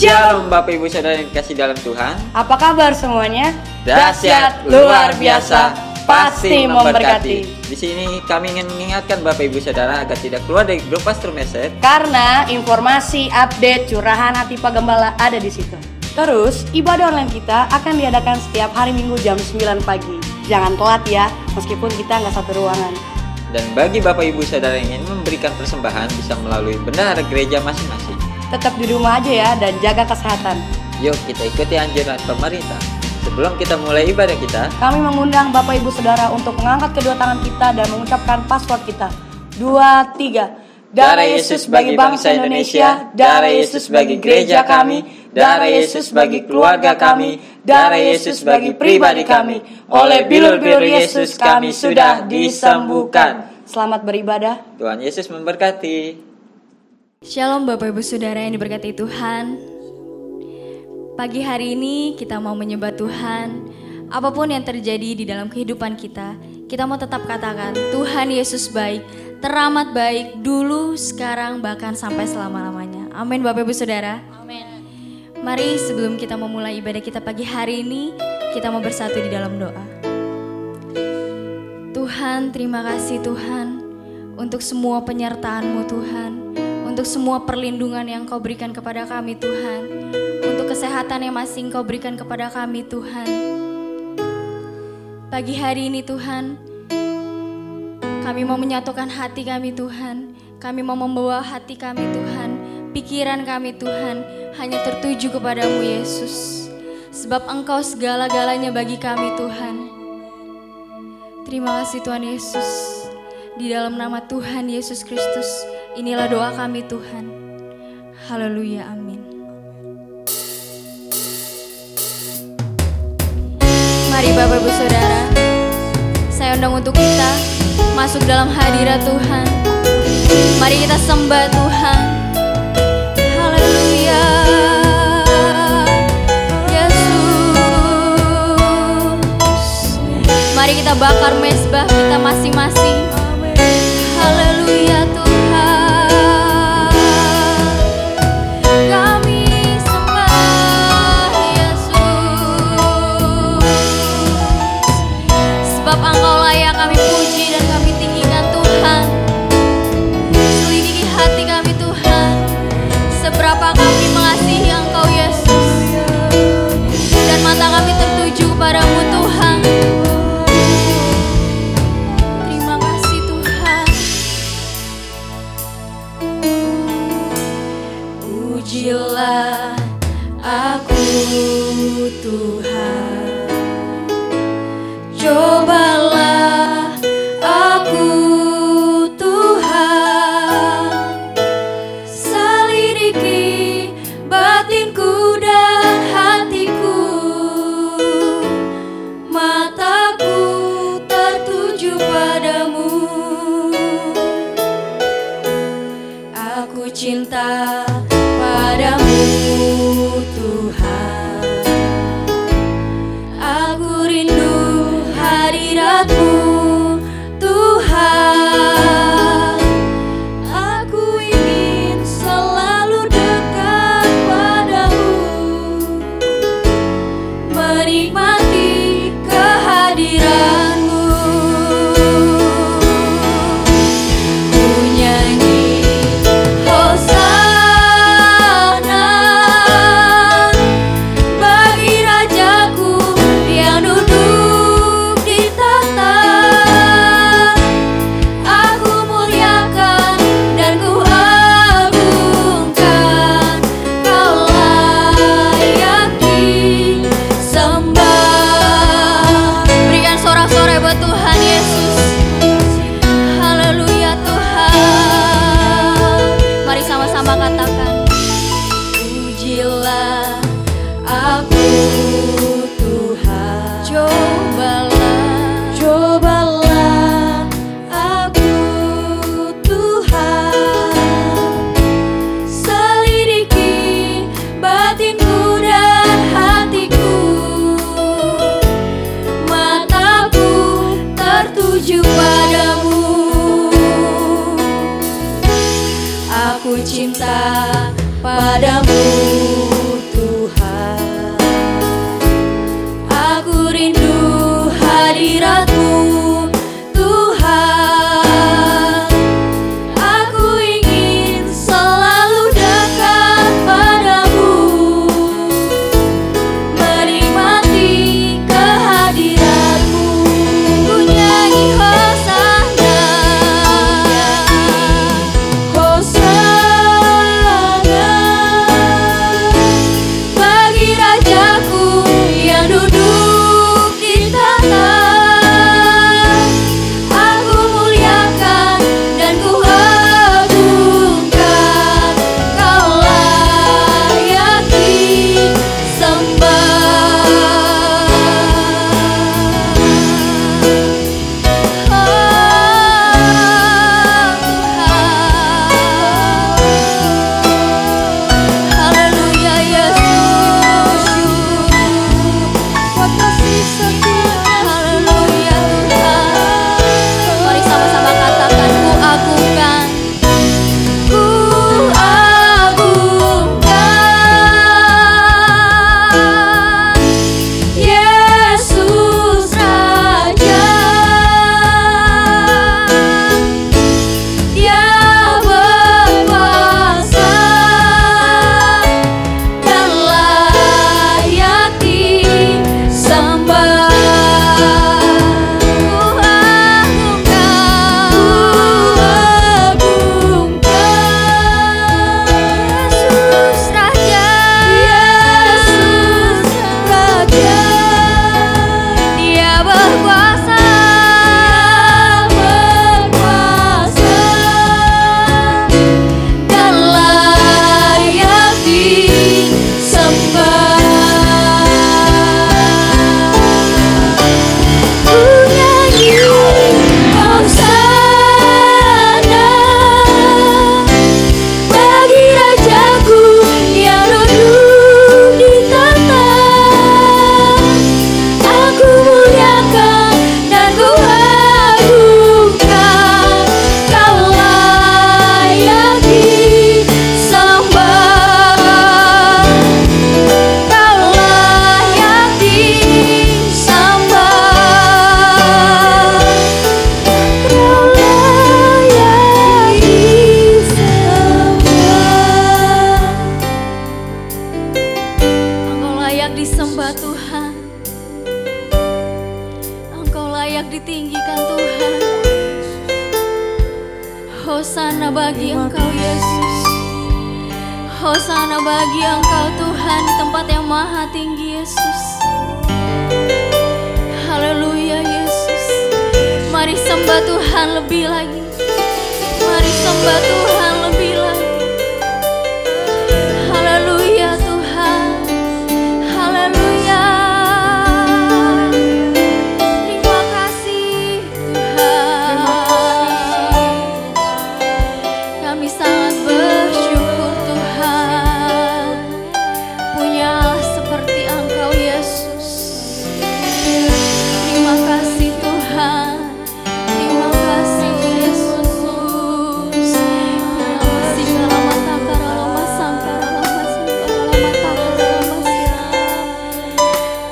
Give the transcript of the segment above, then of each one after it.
Shalom Bapak Ibu Saudara yang dikasih dalam Tuhan. Apa kabar semuanya? Dahsyat, luar biasa, pasti memberkati. Di sini kami ingin mengingatkan Bapak Ibu Saudara agar tidak keluar dari grup Pastor Message, karena informasi, update, curahan hati Pak Gembala ada di situ. Terus, ibadah online kita akan diadakan setiap hari Minggu jam 9 pagi. Jangan telat ya, meskipun kita nggak satu ruangan. dan bagi Bapak Ibu Saudara yang ingin memberikan persembahan bisa melalui bendahara gereja masing-masing. Tetap di rumah aja ya dan jaga kesehatan. Yuk kita ikuti anjuran pemerintah. Sebelum kita mulai ibadah kita, Kami mengundang Bapak Ibu Saudara untuk mengangkat kedua tangan kita dan mengucapkan password kita. 2, 3. Darah Yesus bagi bangsa Indonesia, darah Yesus bagi gereja kami, darah Yesus bagi keluarga kami, darah Yesus bagi pribadi kami. Oleh bilur-bilur Yesus kami sudah disembuhkan. Selamat beribadah. Tuhan Yesus memberkati. Shalom Bapak Ibu Saudara yang diberkati Tuhan. Pagi hari ini kita mau menyembah Tuhan. Apapun yang terjadi di dalam kehidupan kita mau tetap katakan Tuhan Yesus baik, teramat baik, dulu, sekarang, bahkan sampai selama-lamanya. Amin Bapak Ibu Saudara. Amin. Mari sebelum kita memulai ibadah kita pagi hari ini, kita mau bersatu di dalam doa. Tuhan, terima kasih Tuhan untuk semua penyertaan-Mu Tuhan, untuk semua perlindungan yang Kau berikan kepada kami Tuhan, untuk kesehatan yang masih Kau berikan kepada kami Tuhan. Pagi hari ini Tuhan, kami mau menyatukan hati kami Tuhan, kami mau membawa hati kami Tuhan, pikiran kami Tuhan, hanya tertuju kepadamu Yesus. Sebab Engkau segala-galanya bagi kami Tuhan. Terima kasih Tuhan Yesus. Di dalam nama Tuhan Yesus Kristus, inilah doa kami Tuhan. Haleluya, amin. Mari Bapak Ibu Saudara, saya undang untuk kita masuk dalam hadirat Tuhan. Mari kita sembah Tuhan. Haleluya, Yesus. Mari kita bakar mezbah kita masing-masing. Haleluya Tuhan. Kami sembah Yesus. Sebab Engkau layak kami puji dan kami tinggikan Tuhan. Selidiki hati kami Tuhan, seberapa kami mengasihi Engkau Yesus, dan mata kami tertuju kepadamu Tuhan. Terima kasih Tuhan. Pujilah aku Tuhan, cobalah aku Tuhan, selidiki batinku dan hatiku, mataku tertuju padamu. Aku cinta padamu Tuhan, aku rindu hadirat-Mu Tuhan. Aku ingin selalu dekat padamu, menikmati kehadiran-Mu. Ku nyanyi Hosana bagi Rajaku yang duduk di tahta. Aku muliakan dan ku agungkan, Kau layak disembah. Berikan sorak-sorai buat Tuhan Yesus. Haleluya Tuhan. Mari sama-sama katakan, pujilah aku Tuhan, cobalah aku Tuhan, selidiki batinku dan hatiku, mataku tertuju padamu. Aku cinta padamu Hosana bagi Engkau Yesus. Hosana bagi Engkau Tuhan di tempat yang maha tinggi Yesus. Haleluya Yesus. Mari sembah Tuhan lebih lagi. Mari sembah Tuhan lebih lagi. Haleluya Tuhan. Haleluya. Terima kasih Tuhan. Kami sangat bersyukur Tuhan. Punya Allah seperti Engkau Yesus. Terima kasih Tuhan. Terima kasih Yesus.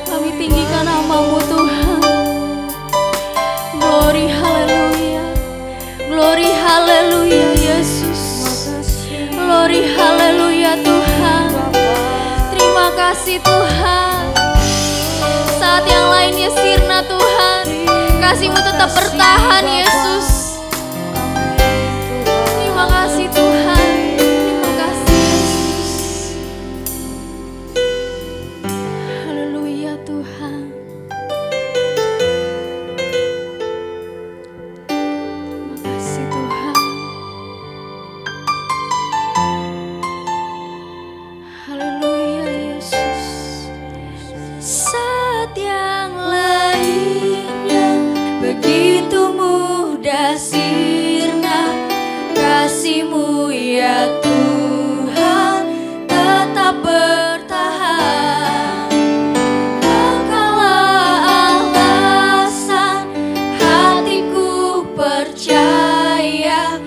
Kami tinggikan nama-Mu Tuhan. Glory haleluya. Glory haleluya Yesus. Glory haleluya Tuhan. Terima kasih Tuhan. Saat yang lainnya sirna Tuhan, kasih-Mu tetap bertahan Yesus. Terima kasih Tuhan. Terima kasih Yesus. Haleluya Tuhan. Terima kasih Tuhan. Haleluya Yesus. Saat yang lainnya begitu mudah sirna, kasih-Mu ya Tuhan tetap bertahan. Engkaulah alasan hatiku percaya,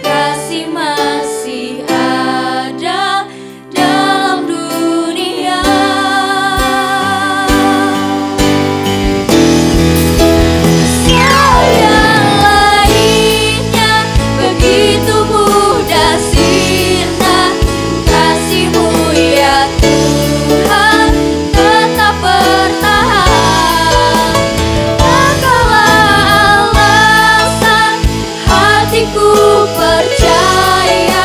kasih masih ada dalam dunia. Saat yang lainnya begitu mudah sirna, kasih-Mu ya Tuhan tetap bertahan. Engkaulah alasan hatiku percaya,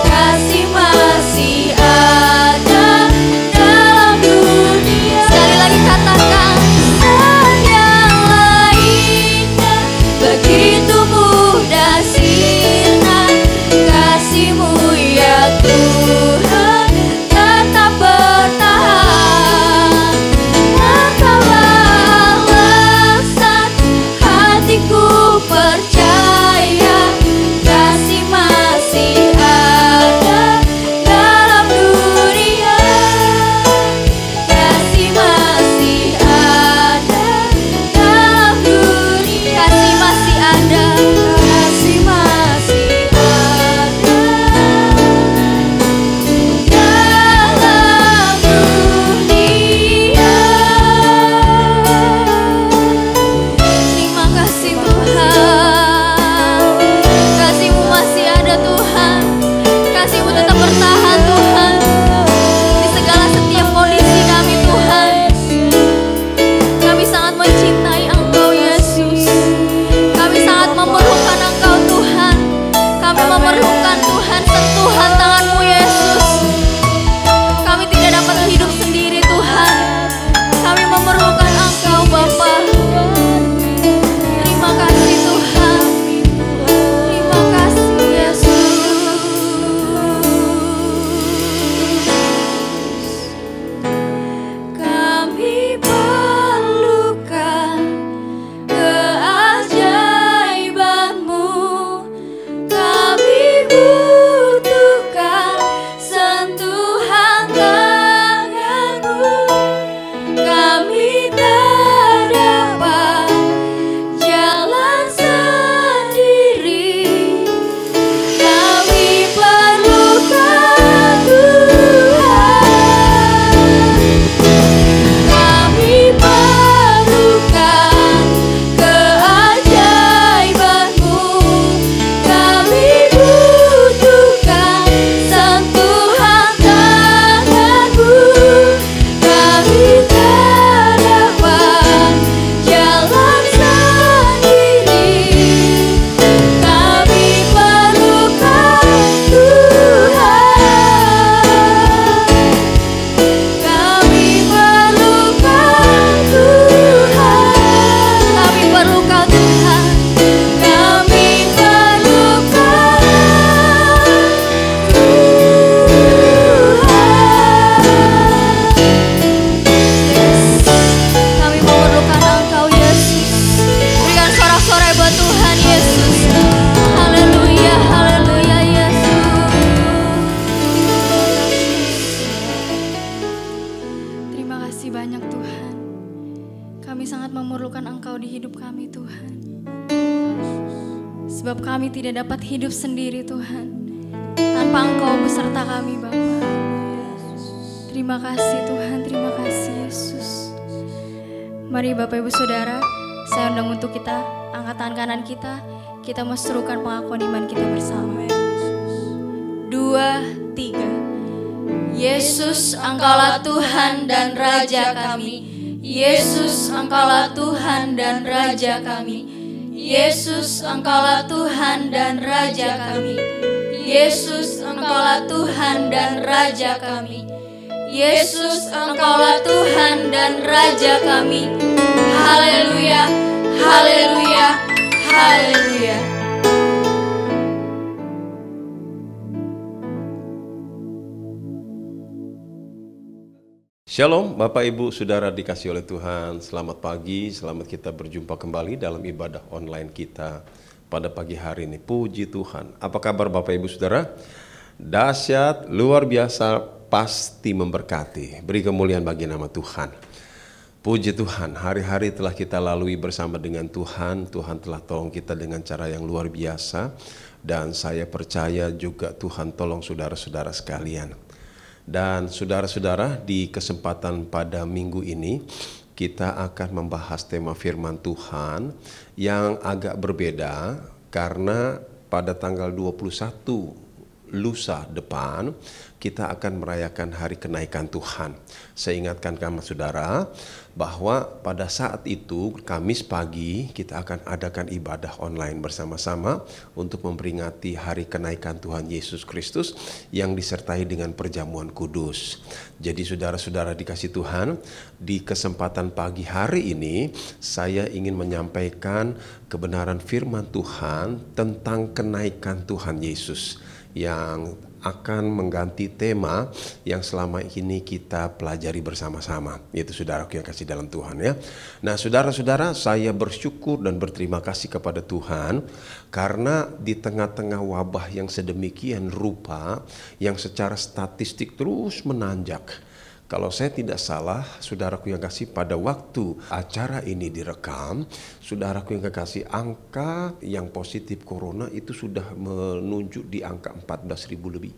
kasih masih ada dalam dunia. Sekali lagi katakan, saat yang lainnya begitu mudah sirna, kasih-Mu ya Tuhan tetap bertahan. Engkaulah alasan hatiku percaya, kasih masih ada dalam dunia. Kasih masih ada dalam dunia. Kasih masih ada. Kasih masih ada dalam dunia. Terima kasih Tuhan. Kasih-Mu masih ada Tuhan. Kasih-Mu tetap bertahan Tuhan. Di segala setiap kondisi kami Tuhan. Kami sangat mencintai Engkau Yesus. Kami sangat memerlukan Engkau Tuhan. Kami memerlukan Tuhan sentuhan tangan-Mu Yesus. Kami tidak dapat hidup sendiri Tuhan. Kami memerlukan Engkau Bapa. Terima kasih Tuhan. Terima kasih Yesus. Kami perlukan keajaiban-Mu. Kami butuh tidak dapat hidup sendiri Tuhan, tanpa Engkau beserta kami Bapa. Terima kasih Tuhan, terima kasih Yesus. Mari Bapak Ibu Saudara, saya undang untuk kita angkat tangan kanan kita mau serukan pengakuan iman kita bersama. 2, 3. Yesus, Engkaulah Tuhan dan Raja kami. Yesus, Engkaulah Tuhan dan Raja kami. Yesus, Engkaulah Tuhan dan Raja kami. Yesus, Engkaulah Tuhan dan Raja kami. Yesus, Engkaulah Tuhan dan Raja kami. Haleluya, haleluya, haleluya. Shalom Bapak Ibu Saudara dikasih oleh Tuhan. Selamat pagi, selamat kita berjumpa kembali dalam ibadah online kita pada pagi hari ini. Puji Tuhan. Apa kabar Bapak Ibu Saudara? Dahsyat, luar biasa, pasti memberkati. Beri kemuliaan bagi nama Tuhan. Puji Tuhan, hari-hari telah kita lalui bersama dengan Tuhan. Tuhan telah tolong kita dengan cara yang luar biasa. Dan saya percaya juga Tuhan tolong saudara-saudara sekalian. Dan saudara-saudara, di kesempatan pada minggu ini kita akan membahas tema firman Tuhan yang agak berbeda karena pada tanggal 21 lusa depan kita akan merayakan hari kenaikan Tuhan. Saya ingatkan kamu saudara bahwa pada saat itu Kamis pagi kita akan adakan ibadah online bersama-sama untuk memperingati hari kenaikan Tuhan Yesus Kristus yang disertai dengan perjamuan kudus. Jadi saudara-saudara dikasih Tuhan, di kesempatan pagi hari ini saya ingin menyampaikan kebenaran firman Tuhan tentang kenaikan Tuhan Yesus yang akan mengganti tema yang selama ini kita pelajari bersama-sama, yaitu saudaraku yang kasih dalam Tuhan ya. Nah saudara-saudara, saya bersyukur dan berterima kasih kepada Tuhan karena di tengah-tengah wabah yang sedemikian rupa yang secara statistik terus menanjak. Kalau saya tidak salah, saudaraku yang kasih, pada waktu acara ini direkam, saudaraku yang kasih, angka yang positif corona itu sudah menunjuk di angka 14.000 lebih.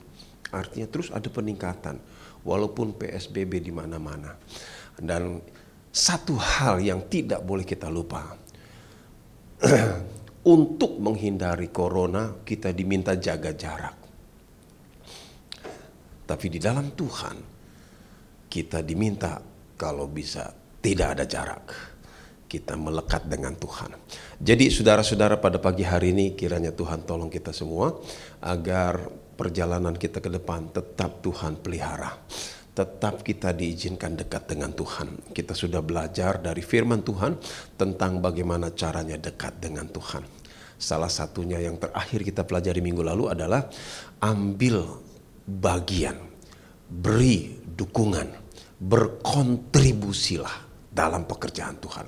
Artinya terus ada peningkatan, walaupun PSBB di mana-mana. Dan satu hal yang tidak boleh kita lupa, untuk menghindari corona kita diminta jaga jarak. Tapi di dalam Tuhan, kita diminta kalau bisa tidak ada jarak. Kita melekat dengan Tuhan. Jadi saudara-saudara, pada pagi hari ini kiranya Tuhan tolong kita semua agar perjalanan kita ke depan tetap Tuhan pelihara. Tetap kita diizinkan dekat dengan Tuhan. Kita sudah belajar dari firman Tuhan tentang bagaimana caranya dekat dengan Tuhan. Salah satunya yang terakhir kita pelajari minggu lalu adalah ambil bagian, beri dukungan, berkontribusilah dalam pekerjaan Tuhan.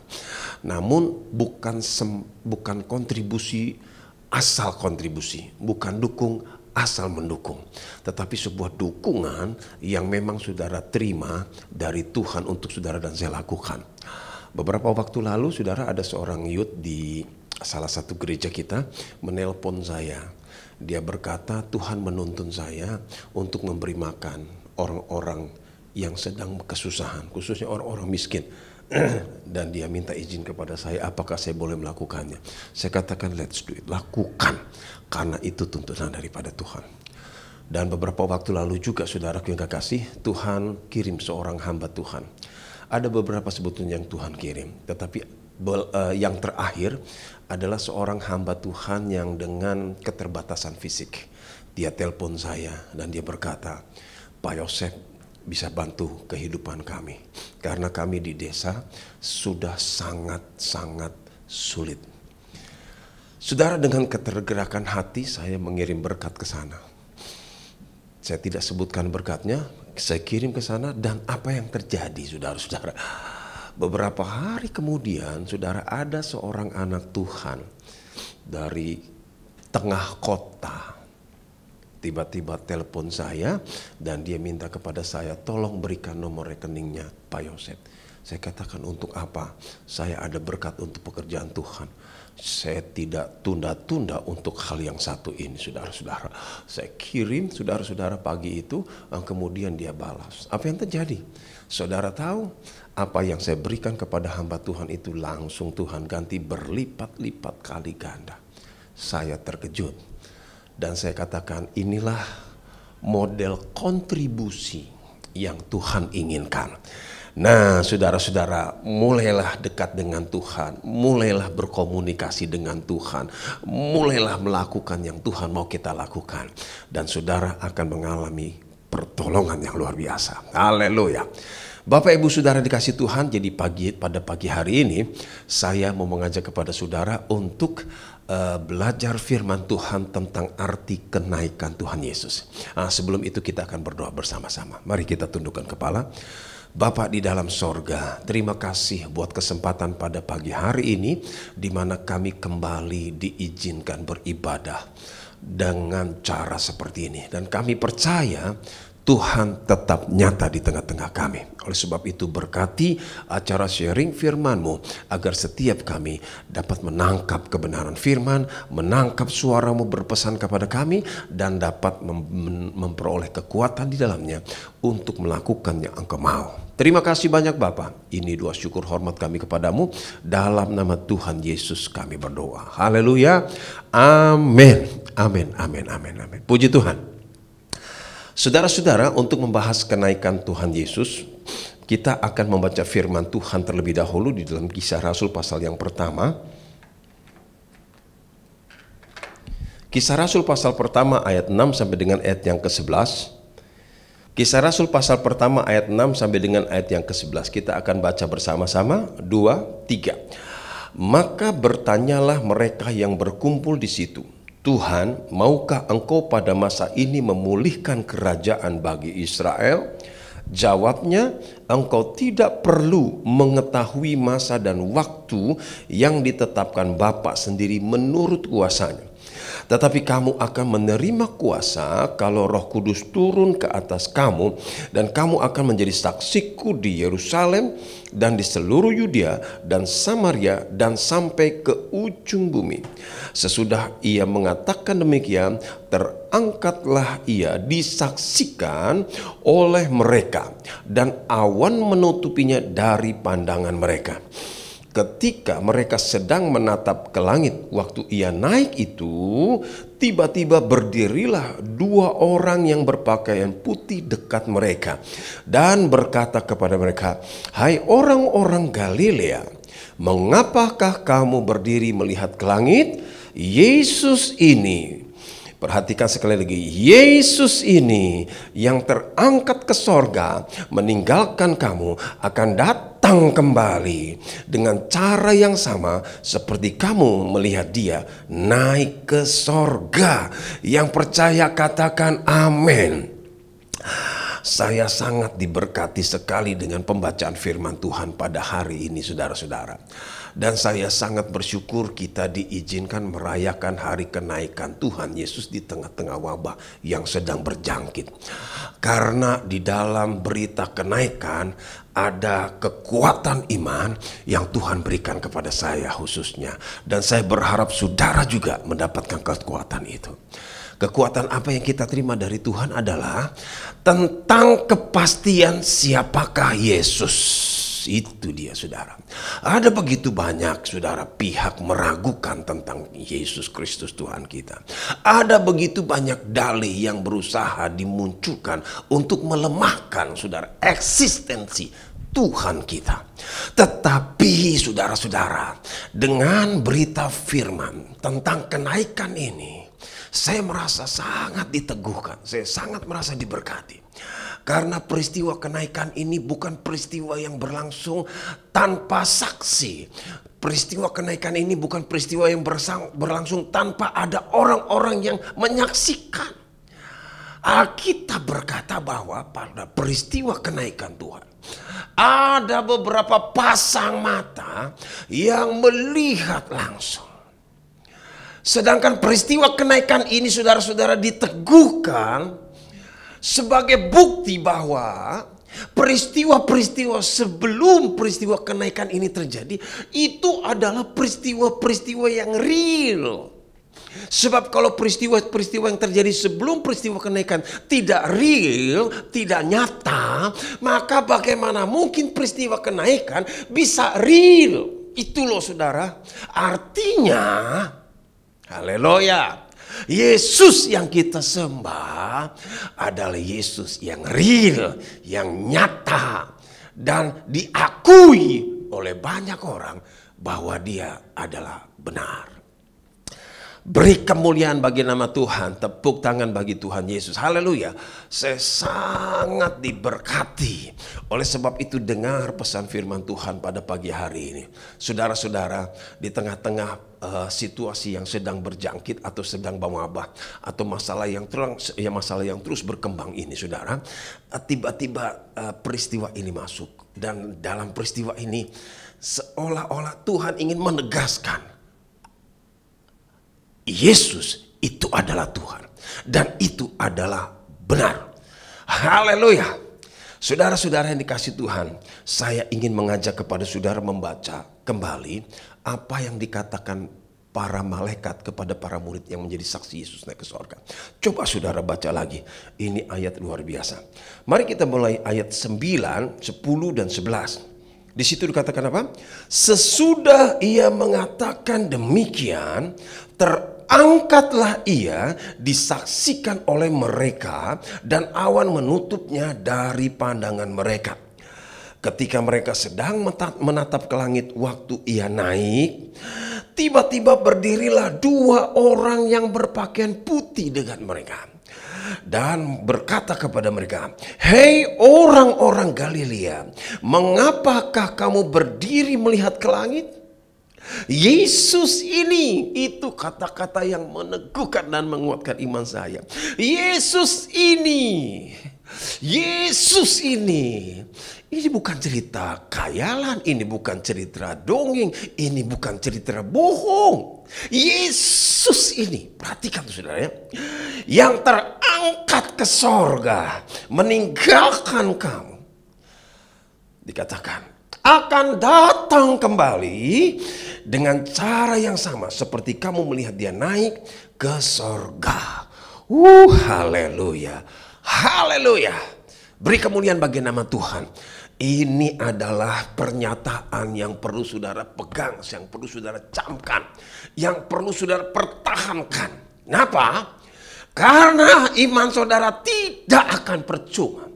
Namun bukan kontribusi asal kontribusi, bukan dukung asal mendukung, tetapi sebuah dukungan yang memang saudara terima dari Tuhan untuk saudara dan saya lakukan. Beberapa waktu lalu saudara, ada seorang youth di salah satu gereja kita menelpon saya. Dia berkata, Tuhan menuntun saya untuk memberi makan orang-orang yang sedang kesusahan, khususnya orang-orang miskin. Dan dia minta izin kepada saya, apakah saya boleh melakukannya. Saya katakan, let's do it, lakukan, karena itu tuntunan daripada Tuhan. Dan beberapa waktu lalu juga saudaraku yang kekasih, Tuhan kirim seorang hamba Tuhan. Ada beberapa sebetulnya yang Tuhan kirim, tetapi yang terakhir adalah seorang hamba Tuhan yang dengan keterbatasan fisik. Dia telepon saya dan dia berkata, Pak Yosef bisa bantu kehidupan kami, karena kami di desa sudah sangat-sangat sulit. Saudara, dengan ketergerakan hati saya mengirim berkat ke sana. Saya tidak sebutkan berkatnya, saya kirim ke sana, dan apa yang terjadi saudara-saudara? Beberapa hari kemudian saudara, ada seorang anak Tuhan dari tengah kota tiba-tiba telepon saya dan dia minta kepada saya, tolong berikan nomor rekeningnya Pak Yosef. Saya katakan, untuk apa? Saya ada berkat untuk pekerjaan Tuhan. Saya tidak tunda-tunda untuk hal yang satu ini, saudara-saudara. Saya kirim saudara-saudara pagi itu, kemudian dia balas. Apa yang terjadi? Saudara tahu, apa yang saya berikan kepada hamba Tuhan itu langsung Tuhan ganti berlipat-lipat kali ganda. Saya terkejut. Dan saya katakan, inilah model kontribusi yang Tuhan inginkan. Nah, saudara-saudara, mulailah dekat dengan Tuhan, mulailah berkomunikasi dengan Tuhan, mulailah melakukan yang Tuhan mau kita lakukan, dan saudara akan mengalami pertolongan yang luar biasa. Haleluya. Bapak Ibu Saudara dikasih Tuhan, jadi pada pagi hari ini saya mau mengajak kepada saudara untuk belajar firman Tuhan tentang arti kenaikan Tuhan Yesus. Sebelum itu kita akan berdoa bersama-sama. Mari kita tundukkan kepala. Bapa di dalam sorga, terima kasih buat kesempatan pada pagi hari ini, di mana kami kembali diizinkan beribadah dengan cara seperti ini. Dan kami percaya Tuhan tetap nyata di tengah-tengah kami. Oleh sebab itu berkati acara sharing firman-Mu, agar setiap kami dapat menangkap kebenaran firman, menangkap suara-Mu berpesan kepada kami, dan dapat memperoleh kekuatan di dalamnya untuk melakukan yang Engkau mau. Terima kasih banyak Bapa. Ini doa syukur hormat kami kepadamu. Dalam nama Tuhan Yesus kami berdoa. Haleluya. Amin. Amin. Amin. Amin. Amin. Puji Tuhan. Saudara-saudara, untuk membahas kenaikan Tuhan Yesus, kita akan membaca firman Tuhan terlebih dahulu di dalam Kisah Rasul pasal yang pertama. Kisah Rasul pasal pertama ayat 6 sampai dengan ayat yang ke-11. Kisah Rasul pasal pertama ayat 6 sampai dengan ayat yang ke-11. Kita akan baca bersama-sama. 2, 3. Maka bertanyalah mereka yang berkumpul di situ, Tuhan, maukah Engkau pada masa ini memulihkan kerajaan bagi Israel? Jawabnya, Engkau tidak perlu mengetahui masa dan waktu yang ditetapkan Bapa sendiri menurut kuasanya. Tetapi kamu akan menerima kuasa kalau Roh Kudus turun ke atas kamu, dan kamu akan menjadi saksiku di Yerusalem dan di seluruh Yudea dan Samaria dan sampai ke ujung bumi. Sesudah ia mengatakan demikian, terangkatlah ia disaksikan oleh mereka, dan awan menutupinya dari pandangan mereka. Ketika mereka sedang menatap ke langit waktu ia naik itu, tiba-tiba berdirilah 2 orang yang berpakaian putih dekat mereka dan berkata kepada mereka, "Hai orang-orang Galilea, mengapakah kamu berdiri melihat ke langit? Yesus ini," perhatikan sekali lagi, Yesus ini yang terangkat ke sorga meninggalkan kamu akan datang kembali dengan cara yang sama seperti kamu melihat dia naik ke sorga. Yang percaya katakan amin. Saya sangat diberkati sekali dengan pembacaan firman Tuhan pada hari ini, saudara-saudara. Dan saya sangat bersyukur kita diizinkan merayakan hari kenaikan Tuhan Yesus di tengah-tengah wabah yang sedang berjangkit. Karena di dalam berita kenaikan ada kekuatan iman yang Tuhan berikan kepada saya khususnya. Dan saya berharap saudara juga mendapatkan kekuatan itu. Kekuatan apa yang kita terima dari Tuhan adalah tentang kepastian siapakah Yesus. Itu dia, saudara. Ada begitu banyak, saudara, pihak meragukan tentang Yesus Kristus Tuhan kita. Ada begitu banyak dalih yang berusaha dimunculkan untuk melemahkan, saudara, eksistensi Tuhan kita. Tetapi saudara-saudara, dengan berita firman tentang kenaikan ini, saya merasa sangat diteguhkan, saya sangat merasa diberkati. Karena peristiwa kenaikan ini bukan peristiwa yang berlangsung tanpa saksi. Peristiwa kenaikan ini bukan peristiwa yang berlangsung tanpa ada orang-orang yang menyaksikan. Alkitab berkata bahwa pada peristiwa kenaikan Tuhan, ada beberapa pasang mata yang melihat langsung. Sedangkan peristiwa kenaikan ini, saudara-saudara, diteguhkan sebagai bukti bahwa peristiwa-peristiwa sebelum peristiwa kenaikan ini terjadi, itu adalah peristiwa-peristiwa yang real. Sebab kalau peristiwa-peristiwa yang terjadi sebelum peristiwa kenaikan tidak real, tidak nyata, maka bagaimana mungkin peristiwa kenaikan bisa real? Itu loh saudara. Artinya, haleluya, Yesus yang kita sembah adalah Yesus yang real, yang nyata, dan diakui oleh banyak orang bahwa dia adalah benar. Beri kemuliaan bagi nama Tuhan, tepuk tangan bagi Tuhan Yesus. Haleluya. Saya sangat diberkati. Oleh sebab itu dengar pesan firman Tuhan pada pagi hari ini. Saudara-saudara, di tengah-tengah situasi yang sedang berjangkit atau sedang mewabah atau masalah yang terus berkembang ini, saudara, tiba-tiba peristiwa ini masuk, dan dalam peristiwa ini seolah-olah Tuhan ingin menegaskan Yesus itu adalah Tuhan dan itu adalah benar. Haleluya. Saudara-saudara yang dikasihi Tuhan, saya ingin mengajak kepada saudara membaca kembali apa yang dikatakan para malaikat kepada para murid yang menjadi saksi Yesus naik ke sorga. Coba saudara baca lagi. Ini ayat luar biasa. Mari kita mulai ayat 9, 10 dan 11. Di situ dikatakan apa? Sesudah ia mengatakan demikian, terangkatlah ia, disaksikan oleh mereka, dan awan menutupnya dari pandangan mereka. Ketika mereka sedang menatap ke langit waktu ia naik, tiba-tiba berdirilah dua orang yang berpakaian putih dengan mereka. Dan berkata kepada mereka, "Hei orang-orang Galilea, mengapakah kamu berdiri melihat ke langit? Yesus ini," itu kata-kata yang meneguhkan dan menguatkan iman saya. Yesus ini ini bukan cerita khayalan, ini bukan cerita dongeng, ini bukan cerita bohong. Yesus ini, perhatikan saudara ya, yang terangkat ke sorga, meninggalkan kamu, dikatakan akan datang kembali dengan cara yang sama seperti kamu melihat dia naik ke sorga. Haleluya, haleluya. Beri kemuliaan bagi nama Tuhan. Ini adalah pernyataan yang perlu saudara pegang, yang perlu saudara camkan, yang perlu saudara pertahankan. Kenapa? Karena iman saudara tidak akan percuma.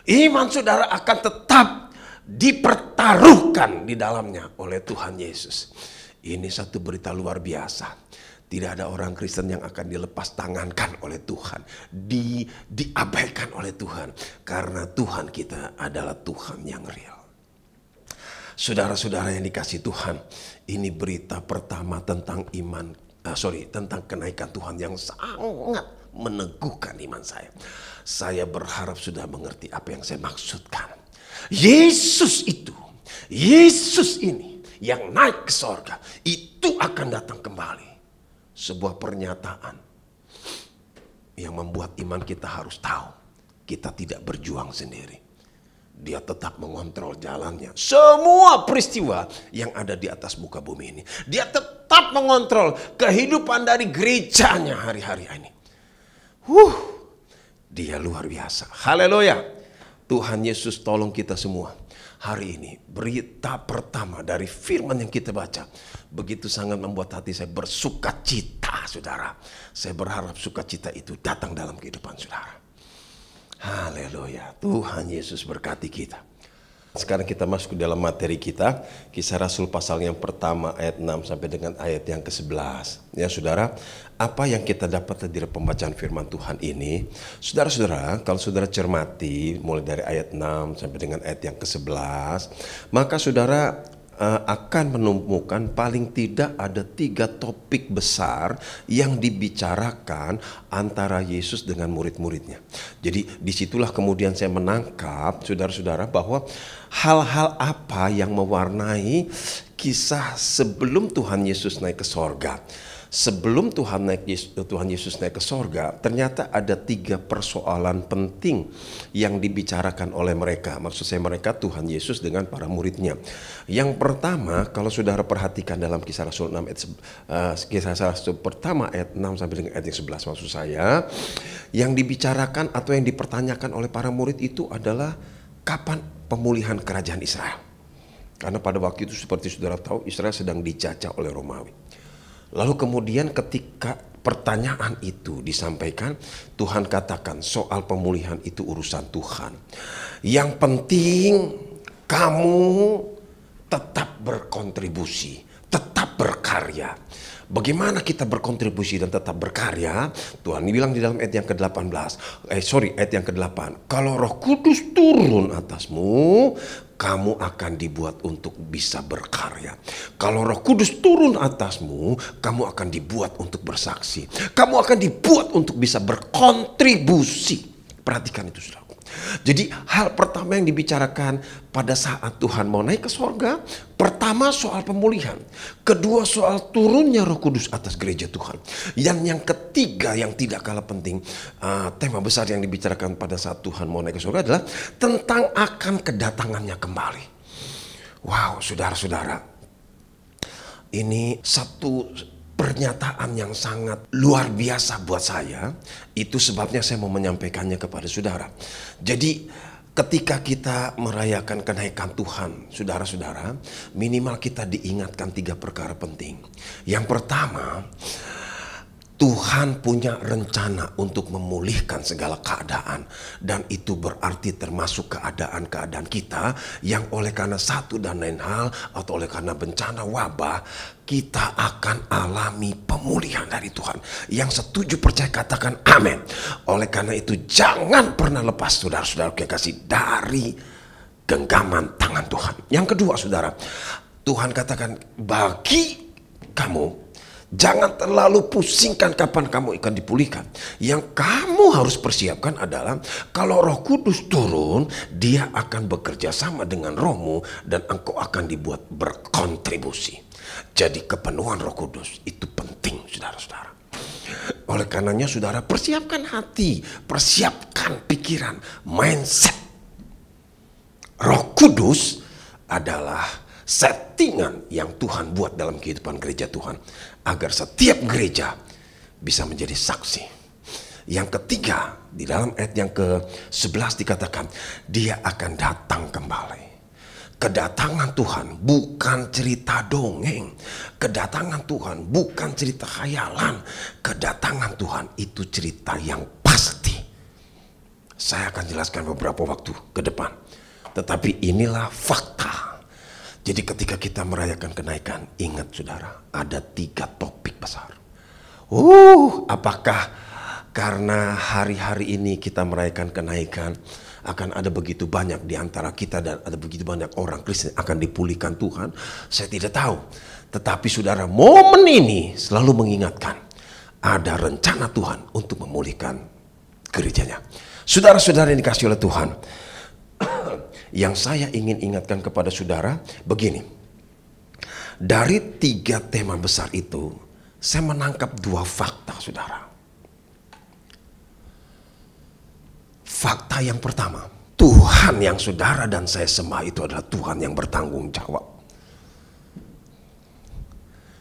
Iman saudara akan tetap dipertaruhkan di dalamnya oleh Tuhan Yesus. Ini satu berita luar biasa. Tidak ada orang Kristen yang akan dilepas tangankan oleh Tuhan, diabaikan oleh Tuhan, karena Tuhan kita adalah Tuhan yang real. Saudara-saudara yang dikasihi Tuhan, ini berita pertama tentang tentang kenaikan Tuhan yang sangat meneguhkan iman saya. Saya berharap sudah mengerti apa yang saya maksudkan. Yesus ini yang naik ke sorga, itu akan datang kembali. Sebuah pernyataan yang membuat iman kita harus tahu kita tidak berjuang sendiri. Dia tetap mengontrol jalannya. Semua peristiwa yang ada di atas muka bumi ini, dia tetap mengontrol kehidupan dari gerejanya hari-hari ini. Dia luar biasa. Haleluya. Tuhan Yesus tolong kita semua. Hari ini berita pertama dari firman yang kita baca begitu sangat membuat hati saya bersukacita, saudara. Saya berharap sukacita itu datang dalam kehidupan saudara. Haleluya. Tuhan Yesus berkati kita. Sekarang kita masuk ke dalam materi kita, Kisah Rasul pasal yang pertama ayat 6 sampai dengan ayat yang ke-11. Ya saudara, apa yang kita dapat dari pembacaan firman Tuhan ini, saudara-saudara, kalau saudara cermati mulai dari ayat 6 sampai dengan ayat yang ke-11, maka saudara akan menemukan paling tidak ada 3 topik besar yang dibicarakan antara Yesus dengan murid-muridnya. Jadi disitulah kemudian saya menangkap saudara-saudara bahwa hal-hal apa yang mewarnai kisah sebelum Tuhan Yesus naik ke sorga. Sebelum Tuhan Yesus naik ke sorga, ternyata ada 3 persoalan penting yang dibicarakan oleh mereka. Maksud saya mereka, Tuhan Yesus dengan para muridnya. Yang pertama, kalau saudara perhatikan dalam Kisah Rasul 6 Kisah Rasul pertama ayat 6 sampai dengan ayat yang 11, maksud saya, yang dibicarakan atau yang dipertanyakan oleh para murid itu adalah kapan pemulihan kerajaan Israel. Karena pada waktu itu seperti saudara tahu, Israel sedang dijajah oleh Romawi. Lalu kemudian ketika pertanyaan itu disampaikan, Tuhan katakan soal pemulihan itu urusan Tuhan. Yang penting kamu tetap berkontribusi, tetap berkarya. Bagaimana kita berkontribusi dan tetap berkarya? Tuhan bilang di dalam ayat yang ayat yang ke-8. Kalau Roh Kudus turun atasmu, kamu akan dibuat untuk bisa berkarya. Kalau Roh Kudus turun atasmu, kamu akan dibuat untuk bersaksi. Kamu akan dibuat untuk bisa berkontribusi. Perhatikan itu, saudara. Jadi hal pertama yang dibicarakan pada saat Tuhan mau naik ke sorga, pertama soal pemulihan, kedua soal turunnya Roh Kudus atas gereja Tuhan, dan yang ketiga yang tidak kalah penting, tema besar yang dibicarakan pada saat Tuhan mau naik ke sorga adalah tentang akan kedatangannya kembali. Wow, saudara-saudara, ini satu pernyataan yang sangat luar biasa buat saya. Itu sebabnya saya mau menyampaikannya kepada saudara. Jadi ketika kita merayakan kenaikan Tuhan, saudara-saudara, minimal kita diingatkan 3 perkara penting. Yang pertama, Tuhan punya rencana untuk memulihkan segala keadaan. Dan itu berarti termasuk keadaan-keadaan kita yang oleh karena satu dan lain hal atau oleh karena bencana wabah, kita akan alami pemulihan dari Tuhan. Yang setuju percaya katakan amin. Oleh karena itu jangan pernah lepas, saudara-saudara yang kasih, dari genggaman tangan Tuhan. Yang kedua, saudara, Tuhan katakan bagi kamu, jangan terlalu pusingkan kapan kamu akan dipulihkan. Yang kamu harus persiapkan adalah kalau Roh Kudus turun, Dia akan bekerja sama dengan rohmu dan engkau akan dibuat berkontribusi. Jadi kepenuhan Roh Kudus itu penting, saudara-saudara. Oleh karenanya saudara, persiapkan hati, persiapkan pikiran, mindset. Roh Kudus adalah settingan yang Tuhan buat dalam kehidupan gereja Tuhan, agar setiap gereja bisa menjadi saksi. Yang ketiga, di dalam ayat yang ke-11 dikatakan, Dia akan datang kembali. Kedatangan Tuhan bukan cerita dongeng. Kedatangan Tuhan bukan cerita khayalan. Kedatangan Tuhan itu cerita yang pasti. Saya akan jelaskan beberapa waktu ke depan. Tetapi inilah fakta. Jadi ketika kita merayakan kenaikan, ingat saudara, ada 3 topik besar. Apakah karena hari-hari ini kita merayakan kenaikan, akan ada begitu banyak di antara kita dan ada begitu banyak orang Kristen akan dipulihkan Tuhan? Saya tidak tahu. Tetapi saudara, momen ini selalu mengingatkan ada rencana Tuhan untuk memulihkan gerejanya. Saudara-saudara yang dikasihi oleh Tuhan, yang saya ingin ingatkan kepada saudara begini. Dari 3 tema besar itu, saya menangkap 2 fakta, saudara. Fakta yang pertama, Tuhan yang saudara dan saya sembah itu adalah Tuhan yang bertanggung jawab.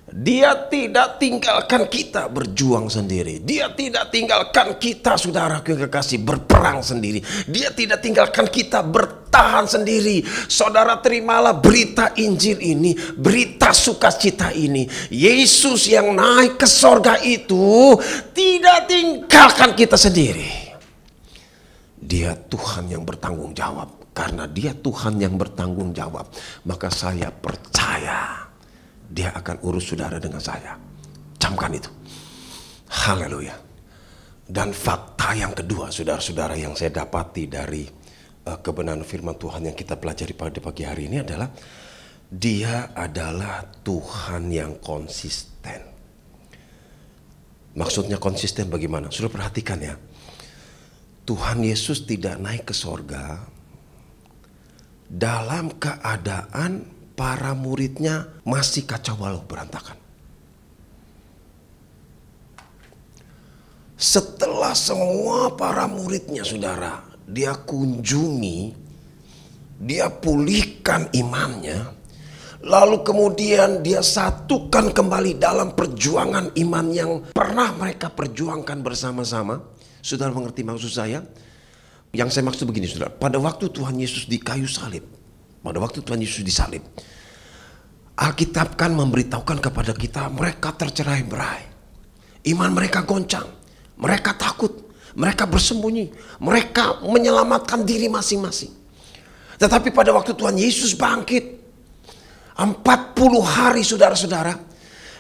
Dia tidak tinggalkan kita berjuang sendiri. Dia tidak tinggalkan kita, saudara kekasih, berperang sendiri. Dia tidak tinggalkan kita bertahan sendiri. Saudara, terimalah berita Injil ini, berita sukacita ini. Yesus yang naik ke sorga itu tidak tinggalkan kita sendiri. Dia Tuhan yang bertanggung jawab. Karena Dia Tuhan yang bertanggung jawab, maka saya percaya Dia akan urus saudara dengan saya. Camkan itu. Haleluya. Dan fakta yang kedua, saudara-saudara, yang saya dapati dari kebenaran firman Tuhan yang kita pelajari pada pagi hari ini adalah Dia adalah Tuhan yang konsisten. Maksudnya konsisten bagaimana? Sudah perhatikan ya. Tuhan Yesus tidak naik ke sorga dalam keadaan para muridnya masih kacau balau berantakan. Setelah semua para muridnya saudara, dia kunjungi, dia pulihkan imannya. Lalu kemudian dia satukan kembali dalam perjuangan iman yang pernah mereka perjuangkan bersama-sama. Saudara mengerti maksud saya? Yang saya maksud begini saudara, pada waktu Tuhan Yesus di kayu salib, pada waktu Tuhan Yesus disalib, Alkitab kan memberitahukan kepada kita mereka tercerai-berai. Iman mereka goncang, mereka takut, mereka bersembunyi, mereka menyelamatkan diri masing-masing. Tetapi pada waktu Tuhan Yesus bangkit, 40 hari saudara-saudara,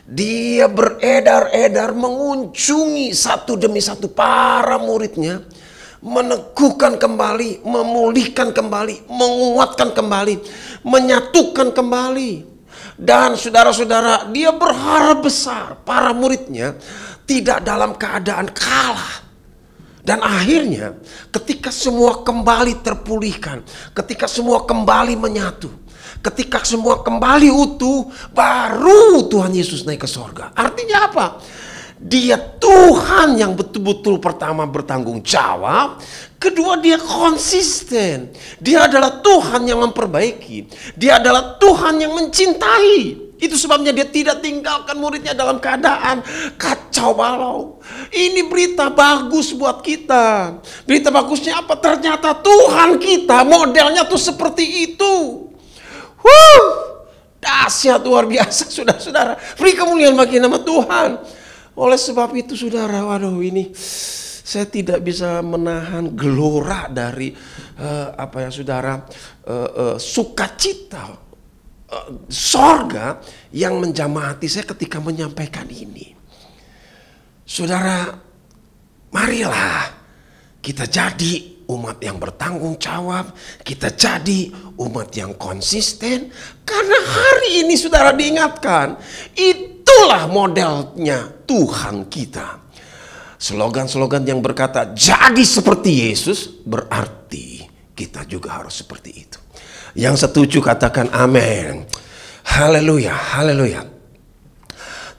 dia beredar-edar mengunjungi satu demi satu para muridnya, meneguhkan kembali, memulihkan kembali, menguatkan kembali, menyatukan kembali. Dan saudara-saudara, dia berharap besar para muridnya tidak dalam keadaan kalah. Dan akhirnya ketika semua kembali terpulihkan, ketika semua kembali menyatu, ketika semua kembali utuh, baru Tuhan Yesus naik ke sorga. Artinya apa? Dia Tuhan yang betul-betul pertama bertanggung jawab. Kedua, dia konsisten. Dia adalah Tuhan yang memperbaiki. Dia adalah Tuhan yang mencintai. Itu sebabnya dia tidak tinggalkan muridnya dalam keadaan kacau balau. Ini berita bagus buat kita. Berita bagusnya apa? Ternyata Tuhan kita modelnya tuh seperti itu. Dahsyat, luar biasa saudara-saudara. Beri kemuliaan bagi nama Tuhan. Oleh sebab itu saudara, waduh ini saya tidak bisa menahan gelora dari saudara, sukacita sorga yang menjamah hati saya ketika menyampaikan ini. Saudara, marilah kita jadi umat yang bertanggung jawab, kita jadi umat yang konsisten, karena hari ini saudara diingatkan, itulah modelnya Tuhan kita. Slogan-slogan yang berkata jadi seperti Yesus, berarti kita juga harus seperti itu. Yang setuju katakan amin. Haleluya, haleluya.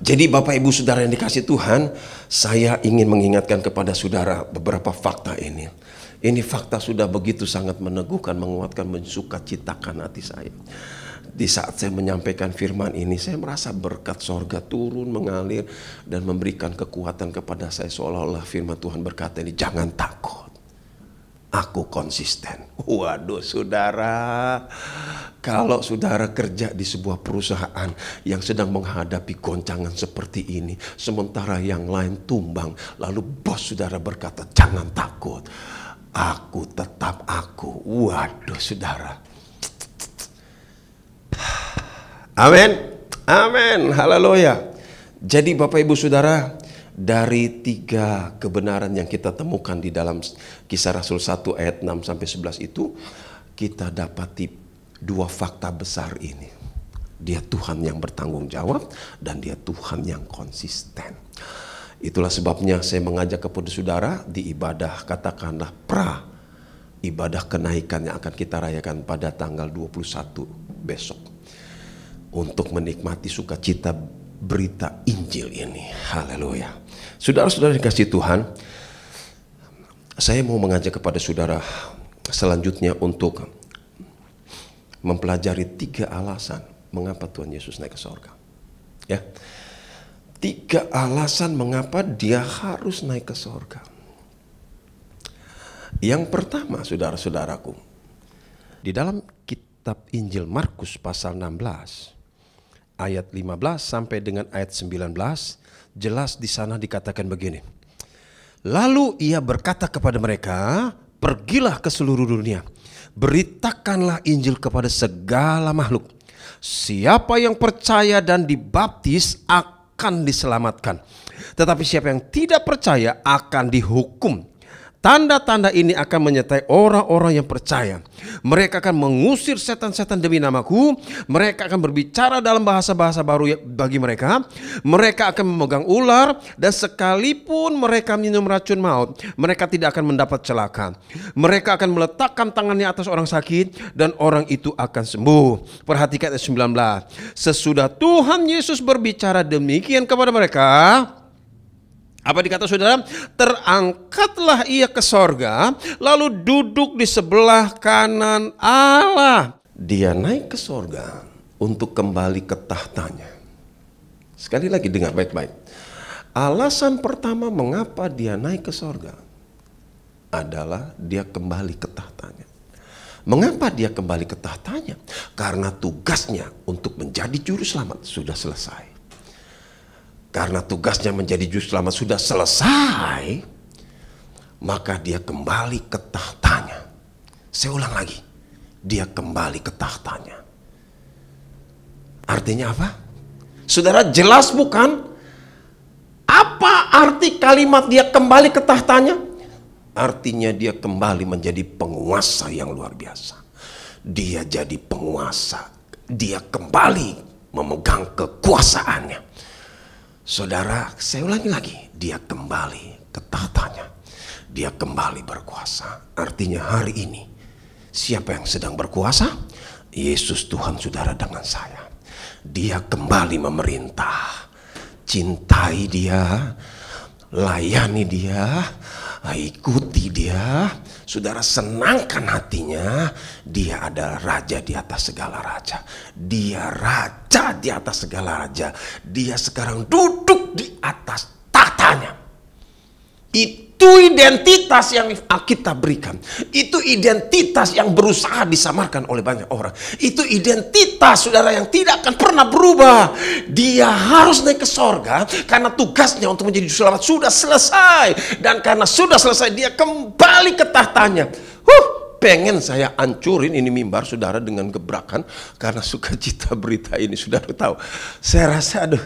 Jadi Bapak Ibu Saudara yang dikasih Tuhan, saya ingin mengingatkan kepada saudara beberapa fakta ini. Ini fakta sudah begitu sangat meneguhkan, menguatkan, mensukacitakan hati saya. Di saat saya menyampaikan firman ini, saya merasa berkat sorga turun, mengalir, dan memberikan kekuatan kepada saya. Seolah-olah firman Tuhan berkata ini, jangan takut, aku konsisten. Waduh saudara, kalau saudara kerja di sebuah perusahaan yang sedang menghadapi goncangan seperti ini, sementara yang lain tumbang, lalu bos saudara berkata jangan takut, aku tetap aku. Waduh saudara. Amin, amin, haleluya. Jadi Bapak Ibu Saudara, dari 3 kebenaran yang kita temukan di dalam Kisah Rasul 1 ayat 6 sampai 11 itu, kita dapati 2 fakta besar ini. Dia Tuhan yang bertanggung jawab dan dia Tuhan yang konsisten. Itulah sebabnya saya mengajak kepada saudara di ibadah, katakanlah ibadah kenaikan yang akan kita rayakan pada tanggal 21 besok, untuk menikmati sukacita berita Injil ini. Haleluya. Saudara-saudara dikasih Tuhan, saya mau mengajak kepada saudara selanjutnya untuk mempelajari 3 alasan mengapa Tuhan Yesus naik ke sorga. Ya, 3 alasan mengapa dia harus naik ke sorga. Yang pertama, saudara-saudaraku, di dalam kitab Injil Markus pasal 16 ayat 15 sampai dengan ayat 19, jelas di sana dikatakan begini. Lalu ia berkata kepada mereka, pergilah ke seluruh dunia, beritakanlah Injil kepada segala makhluk. Siapa yang percaya dan dibaptis akan diselamatkan, tetapi siapa yang tidak percaya akan dihukum. Tanda-tanda ini akan menyertai orang-orang yang percaya. Mereka akan mengusir setan-setan demi namaku. Mereka akan berbicara dalam bahasa-bahasa baru bagi mereka. Mereka akan memegang ular, dan sekalipun mereka minum racun maut, mereka tidak akan mendapat celaka. Mereka akan meletakkan tangannya atas orang sakit, dan orang itu akan sembuh. Perhatikan ayat 19. Sesudah Tuhan Yesus berbicara demikian kepada mereka, Apa dikata saudara? Terangkatlah ia ke sorga, lalu duduk di sebelah kanan Allah. Dia naik ke sorga untuk kembali ke tahtanya. Sekali lagi dengar baik-baik. Alasan pertama mengapa dia naik ke sorga adalah dia kembali ke tahtanya. Mengapa dia kembali ke tahtanya? Karena tugasnya untuk menjadi juru selamat sudah selesai. Karena tugasnya menjadi juru selamat sudah selesai, maka dia kembali ke tahtanya. Saya ulang lagi, dia kembali ke tahtanya. Artinya apa? Saudara, jelas bukan? Apa arti kalimat dia kembali ke tahtanya? Artinya dia kembali menjadi penguasa yang luar biasa. Dia jadi penguasa. Dia kembali memegang kekuasaannya. Saudara, saya ulangi lagi, dia kembali ke tahtanya. Dia kembali berkuasa. Artinya hari ini, siapa yang sedang berkuasa? Yesus Tuhan saudara dengan saya. Dia kembali memerintah. Cintai dia, layani dia, ikuti dia. Saudara, senangkan hatinya. Dia adalah raja di atas segala raja. Dia raja di atas segala raja. Dia sekarang duduk di atas tahtanya. Itu identitas yang kita berikan. Itu identitas yang berusaha disamarkan oleh banyak orang. Itu identitas saudara yang tidak akan pernah berubah. Dia harus naik ke sorga karena tugasnya untuk menjadi juru selamat sudah selesai. Dan karena sudah selesai dia kembali ke tahtanya. Pengen saya hancurin ini mimbar saudara dengan gebrakan karena sukacita berita ini. Saudara tahu, saya rasa aduh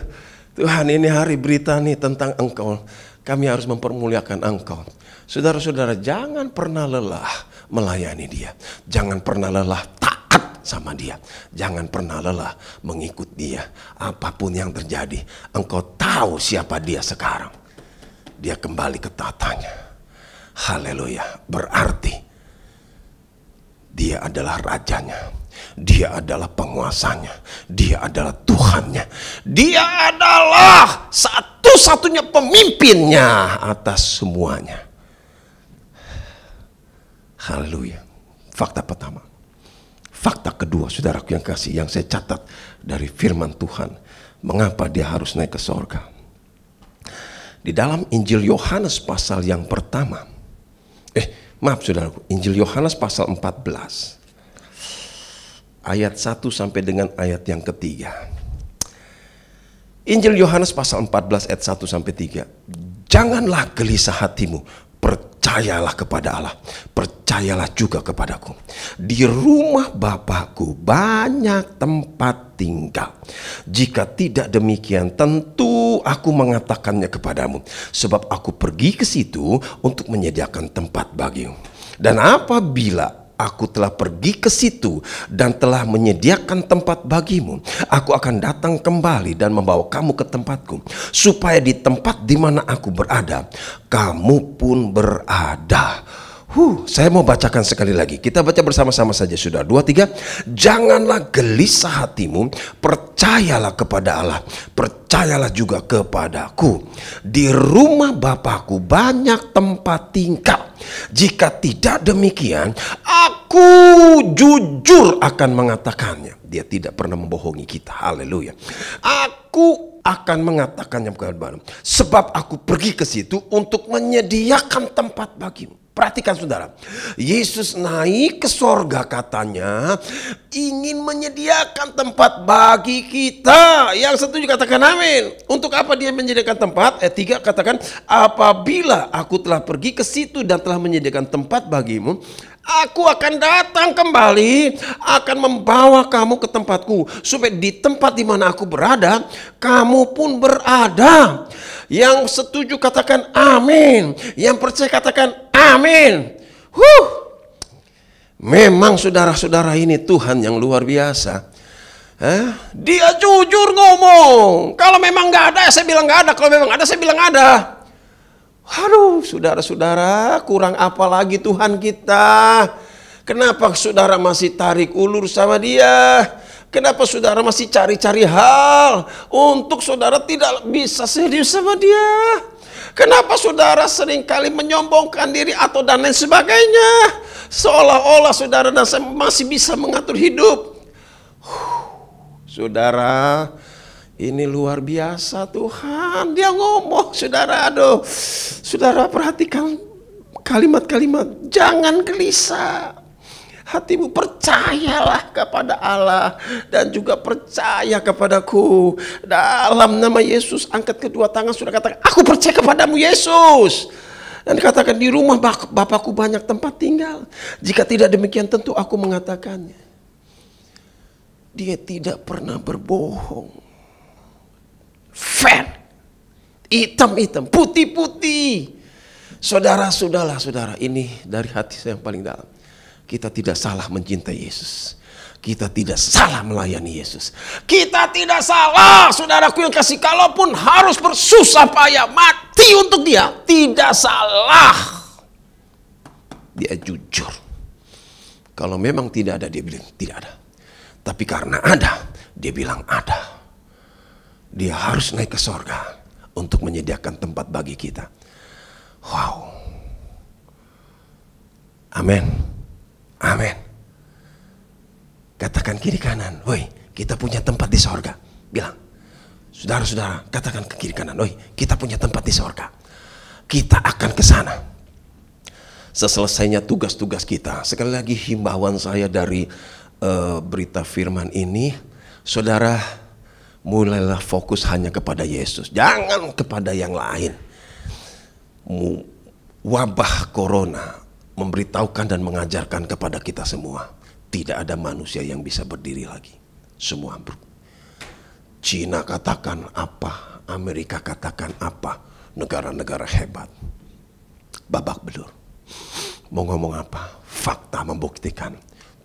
Tuhan, ini hari berita nih tentang Engkau. Kami harus mempermuliakan Engkau. Saudara-saudara, jangan pernah lelah melayani dia. Jangan pernah lelah taat sama dia. Jangan pernah lelah mengikut dia. Apapun yang terjadi, engkau tahu siapa dia sekarang. Dia kembali ke tahtanya. Haleluya. Berarti dia adalah rajanya. Dia adalah penguasanya. Dia adalah Tuhannya. Dia adalah satu-satunya pemimpinnya atas semuanya. Haleluya. Fakta pertama. Fakta kedua, saudaraku yang kasih, yang saya catat dari firman Tuhan. Mengapa dia harus naik ke sorga? Di dalam Injil Yohanes pasal yang pertama. Maaf saudaraku, Injil Yohanes pasal 14. Ayat 1 sampai dengan ayat yang ketiga. Injil Yohanes pasal 14 ayat 1 sampai 3. Janganlah gelisah hatimu, percayalah kepada Allah, percayalah juga kepadaku. Di rumah Bapakku banyak tempat tinggal. Jika tidak demikian, tentu aku mengatakannya kepadamu, sebab aku pergi ke situ untuk menyediakan tempat bagimu. Dan apabila aku telah pergi ke situ dan telah menyediakan tempat bagimu, aku akan datang kembali dan membawa kamu ke tempatku, supaya di tempat di mana aku berada, kamu pun berada. Saya mau bacakan sekali lagi. Kita baca bersama-sama saja, sudah 2, 3. Janganlah gelisah hatimu, percayalah kepada Allah, percayalah juga kepadaku. Di rumah Bapakku banyak tempat tinggal. Jika tidak demikian, aku jujur akan mengatakannya. Dia tidak pernah membohongi kita. Haleluya. Aku akan mengatakannya kepadamu, sebab aku pergi ke situ untuk menyediakan tempat bagimu. Perhatikan saudara, Yesus naik ke sorga katanya ingin menyediakan tempat bagi kita. Yang setuju katakan amin. Untuk apa dia menyediakan tempat? 3 katakan, apabila aku telah pergi ke situ dan telah menyediakan tempat bagimu, aku akan datang kembali, akan membawa kamu ke tempatku, supaya di tempat di mana aku berada, kamu pun berada. Yang setuju katakan amin. Yang percaya katakan amin. Memang saudara-saudara ini Tuhan yang luar biasa. Dia jujur ngomong. Kalau memang gak ada, saya bilang gak ada. Kalau memang ada, saya bilang ada. Aduh, saudara-saudara, kurang apa lagi Tuhan kita? Kenapa saudara masih tarik ulur sama dia? Kenapa saudara masih cari-cari hal untuk saudara tidak bisa serius sama dia? Kenapa saudara seringkali menyombongkan diri atau dan lain sebagainya? Seolah-olah saudara dan saya masih bisa mengatur hidup. Saudara, ini luar biasa Tuhan. Dia ngomong, saudara, aduh. Saudara perhatikan kalimat-kalimat. Jangan gelisah. Hatimu percayalah kepada Allah dan juga percaya kepadaku. Dalam nama Yesus, angkat kedua tangan, sudah katakan, aku percaya kepadamu Yesus. Dan katakan, di rumah Bapakku banyak tempat tinggal. Jika tidak demikian tentu aku mengatakannya. Dia tidak pernah berbohong. Fair. Hitam-hitam, putih-putih. Saudara, ini dari hati saya yang paling dalam. Kita tidak salah mencintai Yesus. Kita tidak salah melayani Yesus. Kita tidak salah, saudaraku yang kasih, kalaupun harus bersusah payah mati untuk dia. Tidak salah. Dia jujur. Kalau memang tidak ada, dia bilang tidak ada. Tapi karena ada, dia bilang ada. Dia harus naik ke sorga untuk menyediakan tempat bagi kita. Wow. Amin. Amin. Katakan kiri kanan, woi, kita punya tempat di sorga. Bilang, saudara-saudara, katakan ke kiri kanan, woi, kita punya tempat di sorga. Kita akan ke sana. Seselesainya tugas-tugas kita. Sekali lagi himbauan saya dari berita firman ini, saudara, mulailah fokus hanya kepada Yesus. Jangan kepada yang lain. Wabah corona memberitahukan dan mengajarkan kepada kita semua, tidak ada manusia yang bisa berdiri lagi. Semua Cina katakan apa, Amerika katakan apa, negara-negara hebat, babak belur. Mau ngomong apa? Fakta membuktikan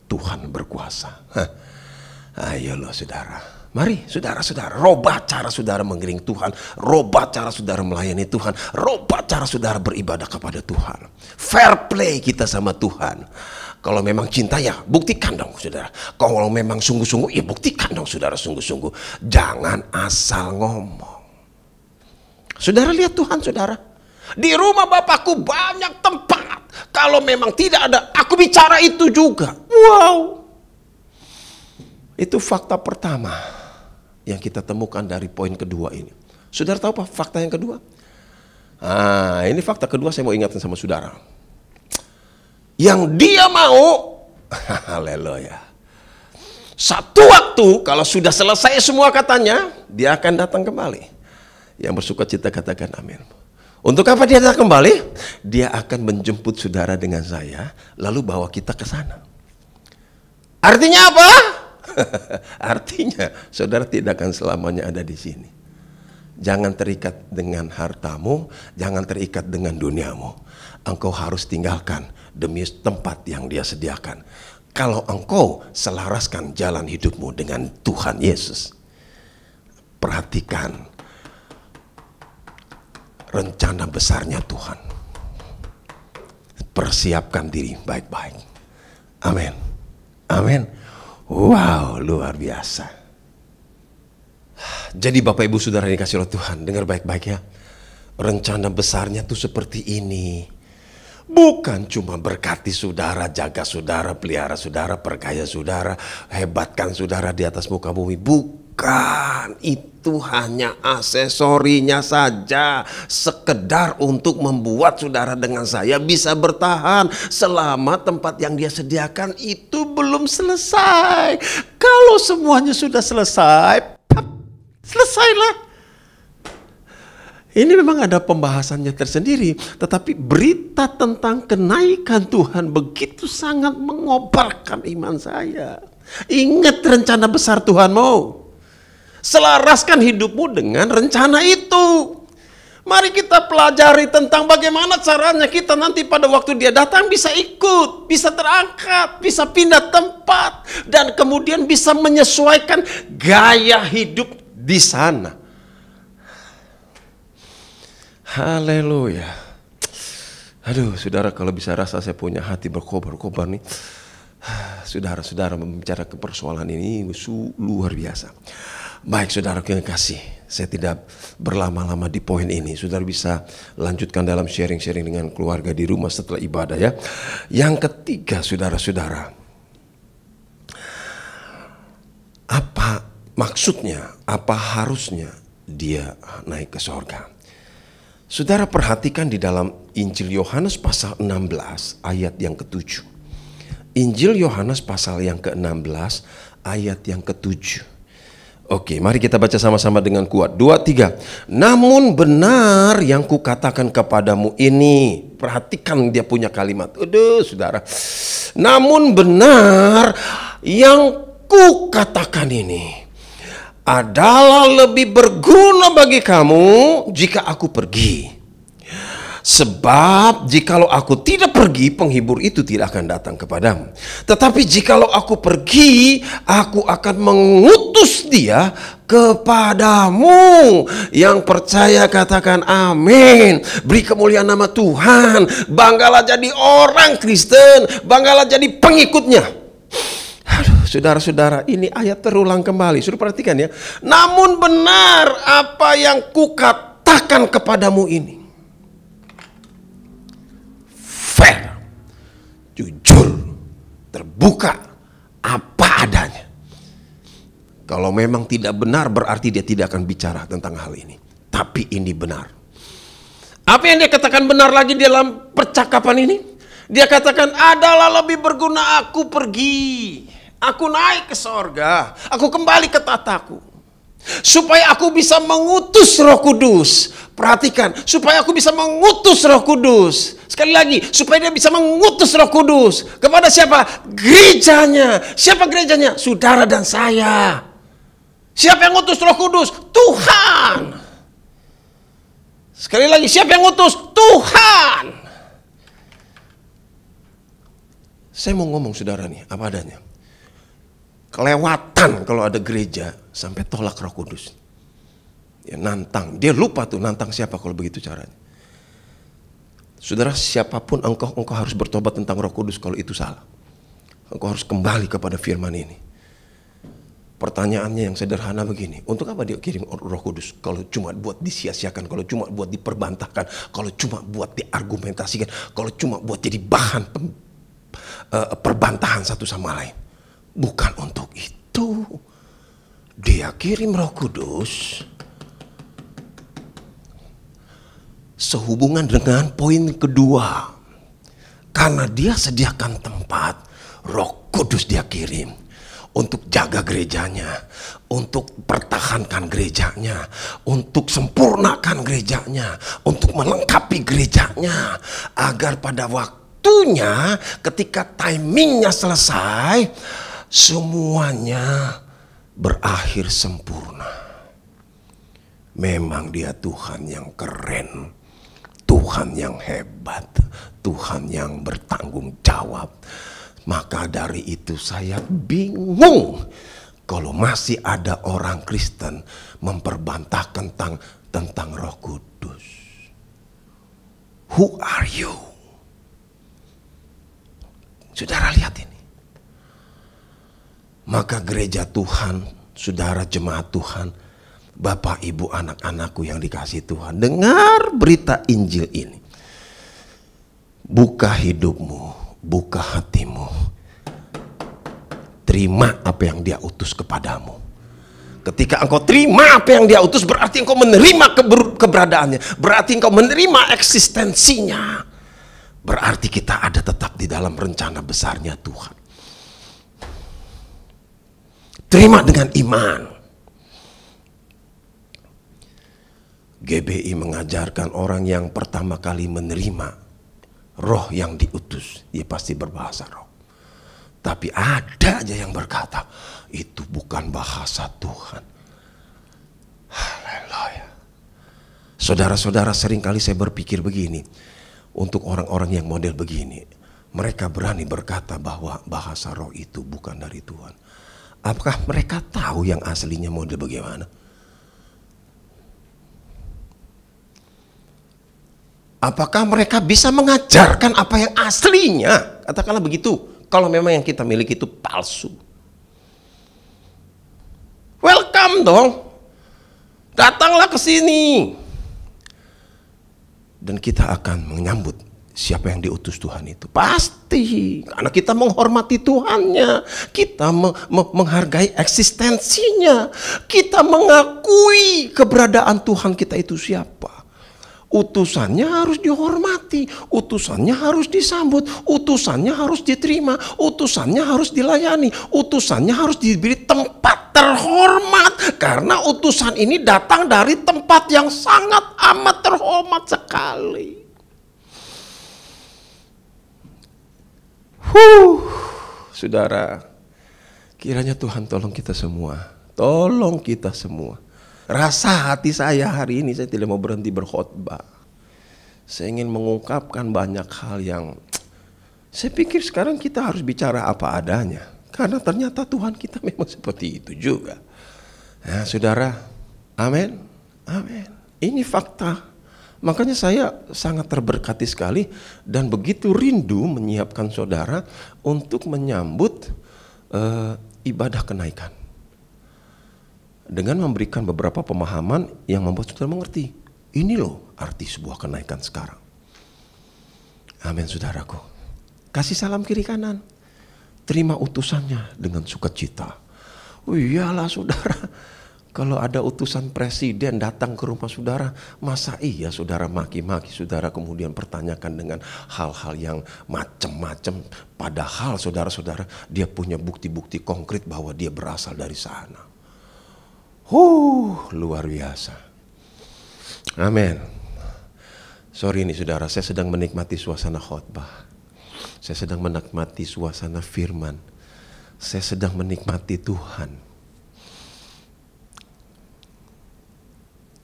Tuhan berkuasa. Ayo loh saudara. Mari saudara-saudara, robah cara saudara mengiring Tuhan, robah cara saudara melayani Tuhan, robah cara saudara beribadah kepada Tuhan. Fair play kita sama Tuhan. Kalau memang cinta ya buktikan dong saudara. Kalau memang sungguh-sungguh ya buktikan dong saudara sungguh-sungguh. Jangan asal ngomong. Saudara lihat Tuhan saudara. Di rumah Bapakku banyak tempat. Kalau memang tidak ada, aku bicara itu juga. Wow. Itu fakta pertama yang kita temukan dari poin kedua ini. Saudara tahu apa fakta yang kedua? Ini fakta kedua saya mau ingatkan sama saudara. Yang dia mau, haleluya. Satu waktu kalau sudah selesai semua katanya, dia akan datang kembali. Yang bersuka cita katakan amin. Untuk apa dia datang kembali? Dia akan menjemput saudara dengan saya, lalu bawa kita ke sana. Artinya apa? Artinya saudara tidak akan selamanya ada di sini. Jangan terikat dengan hartamu, jangan terikat dengan duniamu. Engkau harus tinggalkan demi tempat yang dia sediakan. Kalau engkau selaraskan jalan hidupmu dengan Tuhan Yesus, perhatikan rencana besarnya Tuhan. Persiapkan diri baik-baik. Amin. Amin. Wow, luar biasa. Jadi Bapak Ibu Saudara yang dikasihi oleh Tuhan, dengar baik-baik ya. Rencana besarnya tuh seperti ini. Bukan cuma berkati saudara, jaga saudara, pelihara saudara, perkaya saudara, hebatkan saudara di atas muka bumi. Bukan, itu hanya aksesorinya saja. Sekedar untuk membuat saudara dengan saya bisa bertahan selama tempat yang dia sediakan itu belum selesai. Kalau semuanya sudah selesai, selesailah. Ini memang ada pembahasannya tersendiri, tetapi berita tentang kenaikan Tuhan begitu sangat mengobarkan iman saya. Ingat rencana besar Tuhan mau. Selaraskan hidupmu dengan rencana itu. Mari kita pelajari tentang bagaimana caranya kita nanti pada waktu dia datang bisa ikut, bisa terangkat, bisa pindah tempat, dan kemudian bisa menyesuaikan gaya hidup di sana. Haleluya. Aduh, saudara, kalau bisa rasa saya punya hati berkobar-kobar nih. Saudara-saudara membicarakan persoalan ini luar biasa. Baik saudara yang kasih, saya tidak berlama-lama di poin ini. Saudara bisa lanjutkan dalam sharing-sharing dengan keluarga di rumah setelah ibadah ya. Yang ketiga saudara-saudara, apa maksudnya, apa harusnya dia naik ke sorga? Saudara perhatikan di dalam Injil Yohanes pasal 16 ayat yang ke-7. Injil Yohanes pasal yang ke-16 ayat yang ke-7. Oke, mari kita baca sama-sama dengan kuat. 2, 3. Namun benar yang kukatakan kepadamu ini. Perhatikan dia punya kalimat. Aduh, saudara. Namun benar yang kukatakan ini adalah lebih berguna bagi kamu jika aku pergi. Sebab jikalau aku tidak pergi, penghibur itu tidak akan datang kepadamu. Tetapi jikalau aku pergi, aku akan mengutus dia kepadamu. Yang percaya katakan amin. Beri kemuliaan nama Tuhan. Banggalah jadi orang Kristen. Banggalah jadi pengikutnya. Aduh, saudara-saudara, ini ayat terulang kembali. Sudah perhatikan ya. Namun benar apa yang kukatakan kepadamu ini. Fair, jujur, terbuka, apa adanya. Kalau memang tidak benar berarti dia tidak akan bicara tentang hal ini. Tapi ini benar. Apa yang dia katakan benar lagi dalam percakapan ini? Dia katakan adalah lebih berguna aku pergi. Aku naik ke sorga. Aku kembali ke tataku. Supaya aku bisa mengutus Roh Kudus. Perhatikan, supaya aku bisa mengutus Roh Kudus. Sekali lagi, supaya dia bisa mengutus Roh Kudus. Kepada siapa? Gerejanya. Siapa gerejanya? Saudara dan saya. Siapa yang ngutus Roh Kudus? Tuhan. Sekali lagi, siapa yang ngutus? Tuhan. Saya mau ngomong saudara nih, apa adanya. Kelewatan kalau ada gereja sampai tolak Roh Kudus. Ya, nantang, dia lupa tuh nantang siapa kalau begitu caranya. Saudara, siapapun engkau harus bertobat tentang Roh Kudus kalau itu salah. Engkau harus kembali kepada firman ini. Pertanyaannya yang sederhana begini, untuk apa dia kirim Roh Kudus? Kalau cuma buat disia-siakan, kalau cuma buat diperbantahkan, kalau cuma buat diargumentasikan, kalau cuma buat jadi bahan perbantahan satu sama lain. Bukan untuk itu. Dia kirim Roh Kudus sehubungan dengan poin kedua. Karena dia sediakan tempat, Roh Kudus dia kirim untuk jaga gerejanya, untuk pertahankan gerejanya, untuk sempurnakan gerejanya, untuk melengkapi gerejanya, agar pada waktunya ketika timingnya selesai, semuanya berakhir sempurna. Memang dia Tuhan yang keren, Tuhan yang hebat, Tuhan yang bertanggung jawab. Maka dari itu saya bingung kalau masih ada orang Kristen memperbantahkan tentang Roh Kudus. Who are you? Saudara lihat ini. Maka gereja Tuhan, saudara jemaat Tuhan, Bapak Ibu anak-anakku yang dikasihi Tuhan, dengar berita Injil ini. Buka hidupmu, buka hatimu. Terima apa yang dia utus kepadamu. Ketika engkau terima apa yang dia utus, berarti engkau menerima keberadaannya. Berarti engkau menerima eksistensinya. Berarti kita ada tetap di dalam rencana besarnya Tuhan. Terima dengan iman. GBI mengajarkan orang yang pertama kali menerima roh yang diutus, dia pasti berbahasa roh. Tapi ada aja yang berkata, itu bukan bahasa Tuhan. Haleluya. Saudara-saudara, seringkali saya berpikir begini, untuk orang-orang yang model begini, mereka berani berkata bahwa bahasa roh itu bukan dari Tuhan. Apakah mereka tahu yang aslinya model bagaimana? Apakah mereka bisa mengajarkan apa yang aslinya? Katakanlah begitu. Kalau memang yang kita miliki itu palsu. Welcome dong. Datanglah ke sini. Dan kita akan menyambut siapa yang diutus Tuhan itu. Pasti. Karena kita menghormati Tuhannya. Kita menghargai eksistensinya. Kita mengakui keberadaan Tuhan kita itu siapa. Utusannya harus dihormati, utusannya harus disambut, utusannya harus diterima, utusannya harus dilayani, utusannya harus diberi tempat terhormat. Karena utusan ini datang dari tempat yang sangat amat terhormat sekali. Saudara, kiranya Tuhan tolong kita semua, tolong kita semua. Rasa hati saya hari ini, saya tidak mau berhenti berkhotbah. Saya ingin mengungkapkan banyak hal yang saya pikir sekarang kita harus bicara apa adanya. Karena ternyata Tuhan kita memang seperti itu juga. Nah, saudara, amin, amin. Ini fakta. Makanya saya sangat terberkati sekali dan begitu rindu menyiapkan saudara untuk menyambut ibadah kenaikan. Dengan memberikan beberapa pemahaman yang membuat saudara mengerti. Ini loh arti sebuah kenaikan sekarang. Amin saudaraku. Kasih salam kiri kanan. Terima utusannya dengan sukacita. Oh iyalah saudara. Kalau ada utusan presiden datang ke rumah saudara. Masa iya saudara maki-maki saudara kemudian pertanyakan dengan hal-hal yang macam-macam. Padahal saudara-saudara dia punya bukti-bukti konkret bahwa dia berasal dari sana. Luar biasa. Amin. Sorry nih saudara, saya sedang menikmati suasana khotbah. Saya sedang menikmati suasana firman. Saya sedang menikmati Tuhan.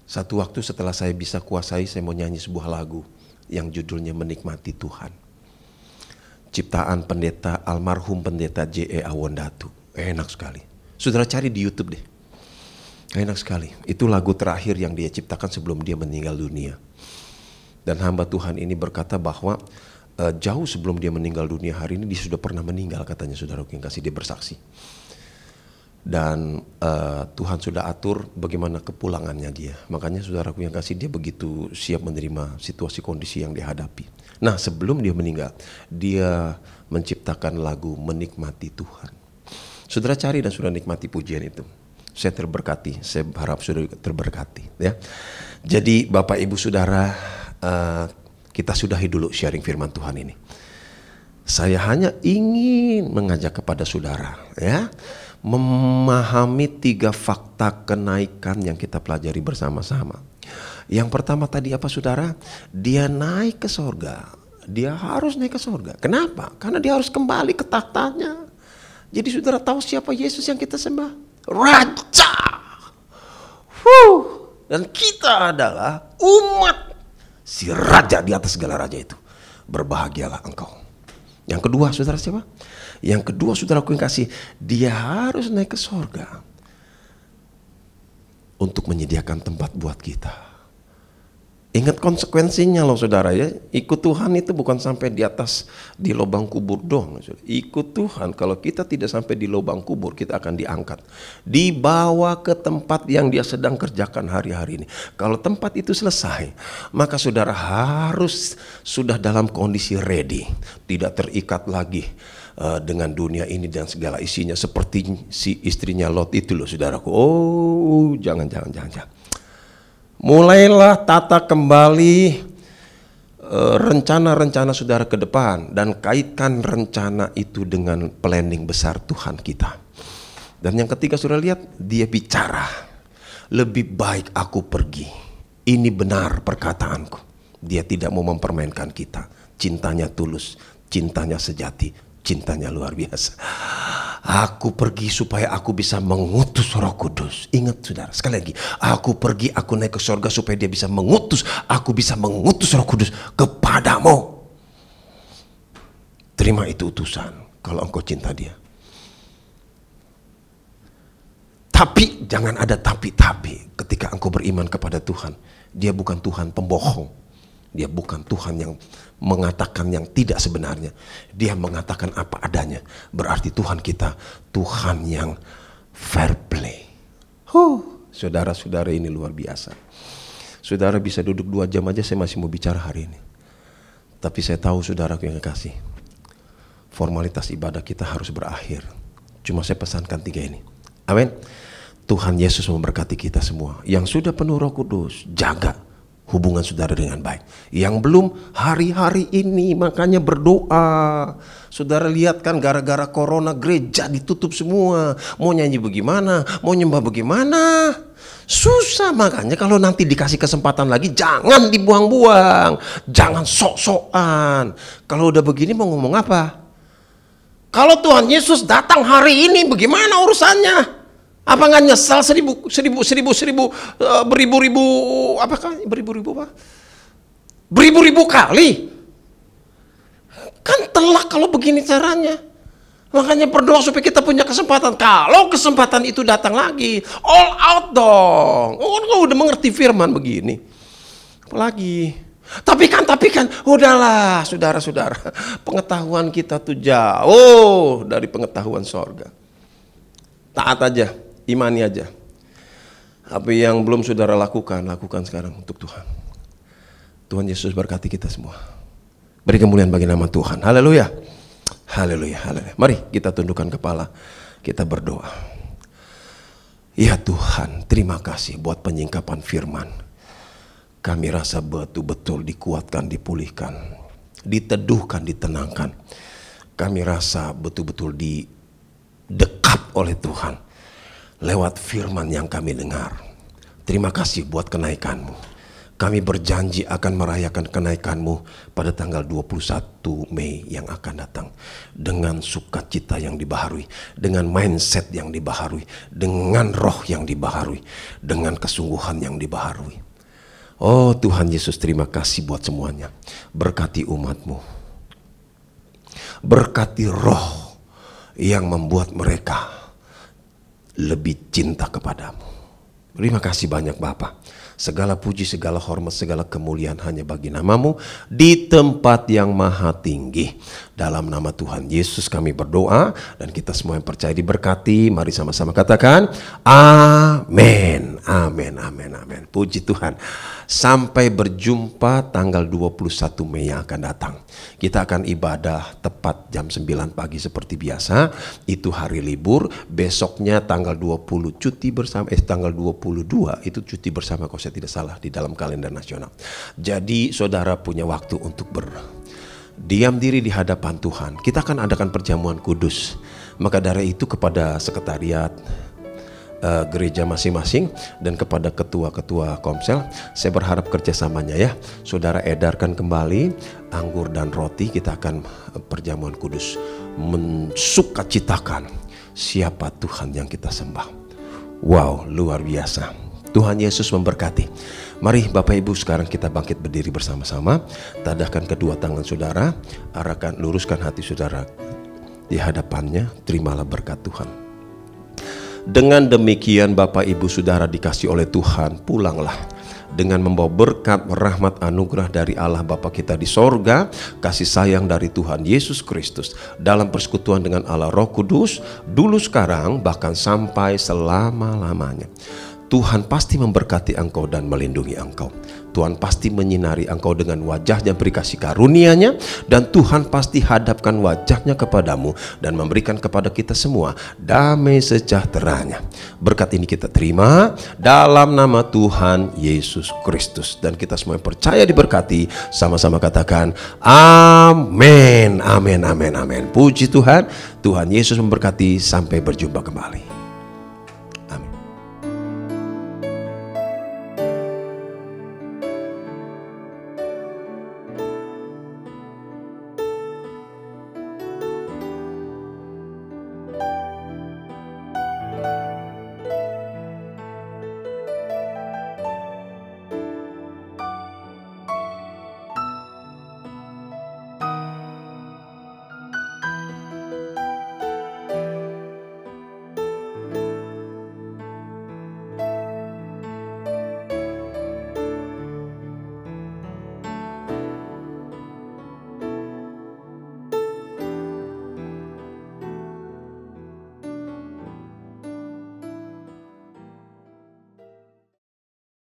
Satu waktu setelah saya bisa kuasai, saya mau nyanyi sebuah lagu yang judulnya Menikmati Tuhan. Ciptaan almarhum pendeta J.E. Awondatu. Enak sekali. Saudara cari di YouTube deh. Enak sekali. Itu lagu terakhir yang dia ciptakan sebelum dia meninggal dunia. Dan hamba Tuhan ini berkata bahwa jauh sebelum dia meninggal dunia hari ini dia sudah pernah meninggal katanya saudara yang kasih dia bersaksi. Dan Tuhan sudah atur bagaimana kepulangannya dia. Makanya saudaraku yang kasih dia begitu siap menerima situasi kondisi yang dihadapi. Nah sebelum dia meninggal dia menciptakan lagu Menikmati Tuhan. Saudara cari dan sudah nikmati pujian itu. Saya terberkati, saya harap sudah terberkati ya. Jadi Bapak Ibu Saudara, kita sudahi dulu sharing firman Tuhan ini. Saya hanya ingin mengajak kepada saudara ya, memahami 3 fakta kenaikan yang kita pelajari bersama-sama. Yang pertama tadi apa saudara? Dia naik ke sorga. Dia harus naik ke sorga. Kenapa? Karena dia harus kembali ke tahtanya. Jadi saudara tahu siapa Yesus yang kita sembah? Raja. Dan kita adalah umat si raja di atas segala raja itu. Berbahagialah engkau. Yang kedua saudara siapa? Yang kedua saudaraku yang kasih, dia harus naik ke sorga untuk menyediakan tempat buat kita. Ingat konsekuensinya loh saudara ya. Ikut Tuhan itu bukan sampai di atas di lubang kubur dong. Ikut Tuhan kalau kita tidak sampai di lubang kubur kita akan diangkat. Dibawa ke tempat yang dia sedang kerjakan hari-hari ini. Kalau tempat itu selesai maka saudara harus sudah dalam kondisi ready. Tidak terikat lagi dengan dunia ini dan segala isinya. Seperti si istrinya Lot itu loh saudaraku. Oh jangan. Mulailah tata kembali rencana-rencana saudara ke depan dan kaitkan rencana itu dengan planning besar Tuhan kita. Dan yang ketiga saudara lihat, dia bicara, lebih baik aku pergi. Ini benar perkataanku. Dia tidak mau mempermainkan kita. Cintanya tulus, cintanya sejati, cintanya luar biasa. Aku pergi supaya aku bisa mengutus Roh Kudus. Ingat saudara, sekali lagi. Aku pergi, aku naik ke surga supaya dia bisa mengutus. Aku bisa mengutus Roh Kudus kepadamu. Terima itu utusan kalau engkau cinta dia. Tapi jangan ada tapi-tapi ketika engkau beriman kepada Tuhan. Dia bukan Tuhan pembohong. Dia bukan Tuhan yang mengatakan yang tidak sebenarnya. Dia mengatakan apa adanya. Berarti Tuhan kita Tuhan yang fair play. Saudara-saudara, ini luar biasa. Saudara bisa duduk 2 jam aja, saya masih mau bicara hari ini. Tapi saya tahu saudaraku yang kasih, formalitas ibadah kita harus berakhir. Cuma saya pesankan 3 ini. Amin. Tuhan Yesus memberkati kita semua. Yang sudah penuh Roh Kudus, jaga hubungan saudara dengan baik. Yang belum, hari-hari ini makanya berdoa. Saudara lihat kan, gara-gara corona gereja ditutup semua. Mau nyanyi bagaimana, mau nyembah bagaimana, susah. Makanya kalau nanti dikasih kesempatan lagi, jangan dibuang-buang, jangan sok-sokan. Kalau udah begini mau ngomong apa? Kalau Tuhan Yesus datang hari ini, bagaimana urusannya? Apa nggak nyesal beribu-ribu kali? Kan telak kalau begini caranya. Makanya berdoa supaya kita punya kesempatan. Kalau kesempatan itu datang lagi, all out dong. Oh, udah mengerti firman begini. Apalagi? Tapi kan, udahlah saudara-saudara. Pengetahuan kita tuh jauh dari pengetahuan sorga. Taat aja, imani aja. Apa yang belum saudara lakukan sekarang untuk Tuhan. Tuhan Yesus berkati kita semua. Beri kemuliaan bagi nama Tuhan. Haleluya. Haleluya, haleluya. Mari kita tundukkan kepala, kita berdoa. Ya Tuhan, terima kasih buat penyingkapan firman. Kami rasa betul-betul dikuatkan, dipulihkan, diteduhkan, ditenangkan. Kami rasa betul-betul didekap oleh Tuhan lewat firman yang kami dengar. Terima kasih buat kenaikan-Mu. Kami berjanji akan merayakan kenaikan-Mu pada tanggal 21 Mei yang akan datang. Dengan sukacita yang dibaharui, dengan mindset yang dibaharui, dengan roh yang dibaharui, dengan kesungguhan yang dibaharui. Oh Tuhan Yesus, terima kasih buat semuanya. Berkati umat-Mu. Berkati roh yang membuat mereka lebih cinta kepadamu. Terima kasih banyak Bapa. Segala puji, segala hormat, segala kemuliaan hanya bagi nama-Mu di tempat yang maha tinggi. Dalam nama Tuhan Yesus kami berdoa, dan kita semua yang percaya diberkati. Mari sama-sama katakan amin, amin, amin, amin. Puji Tuhan. Sampai berjumpa tanggal 21 Mei yang akan datang. Kita akan ibadah tepat jam 9 pagi seperti biasa. Itu hari libur. Besoknya tanggal 20 cuti bersama, tanggal 22 itu cuti bersama kalau saya tidak salah di dalam kalender nasional. Jadi saudara punya waktu untuk berdiam diri di hadapan Tuhan. Kita akan adakan perjamuan kudus. Maka dari itu kepada sekretariat gereja masing-masing dan kepada ketua-ketua komsel, saya berharap kerjasamanya ya. Saudara edarkan kembali anggur dan roti. Kita akan perjamuan kudus, mensukacitakan siapa Tuhan yang kita sembah. Wow, luar biasa. Tuhan Yesus memberkati. Mari Bapak Ibu sekarang kita bangkit berdiri bersama-sama. Tadahkan kedua tangan saudara, arahkan, luruskan hati saudara di hadapannya. Terimalah berkat Tuhan. Dengan demikian Bapak Ibu Saudara dikasih oleh Tuhan, pulanglah dengan membawa berkat, rahmat, anugerah dari Allah Bapa kita di sorga, kasih sayang dari Tuhan Yesus Kristus, dalam persekutuan dengan Allah Roh Kudus, dulu sekarang bahkan sampai selama-lamanya. Tuhan pasti memberkati engkau dan melindungi engkau. Tuhan pasti menyinari engkau dengan wajahnya, beri kasih karunia-Nya, dan Tuhan pasti hadapkan wajahnya kepadamu dan memberikan kepada kita semua damai sejahtera-Nya. Berkat ini kita terima dalam nama Tuhan Yesus Kristus, dan kita semua yang percaya diberkati sama-sama katakan amin, amin, amin, amin. Puji Tuhan. Tuhan Yesus memberkati. Sampai berjumpa kembali.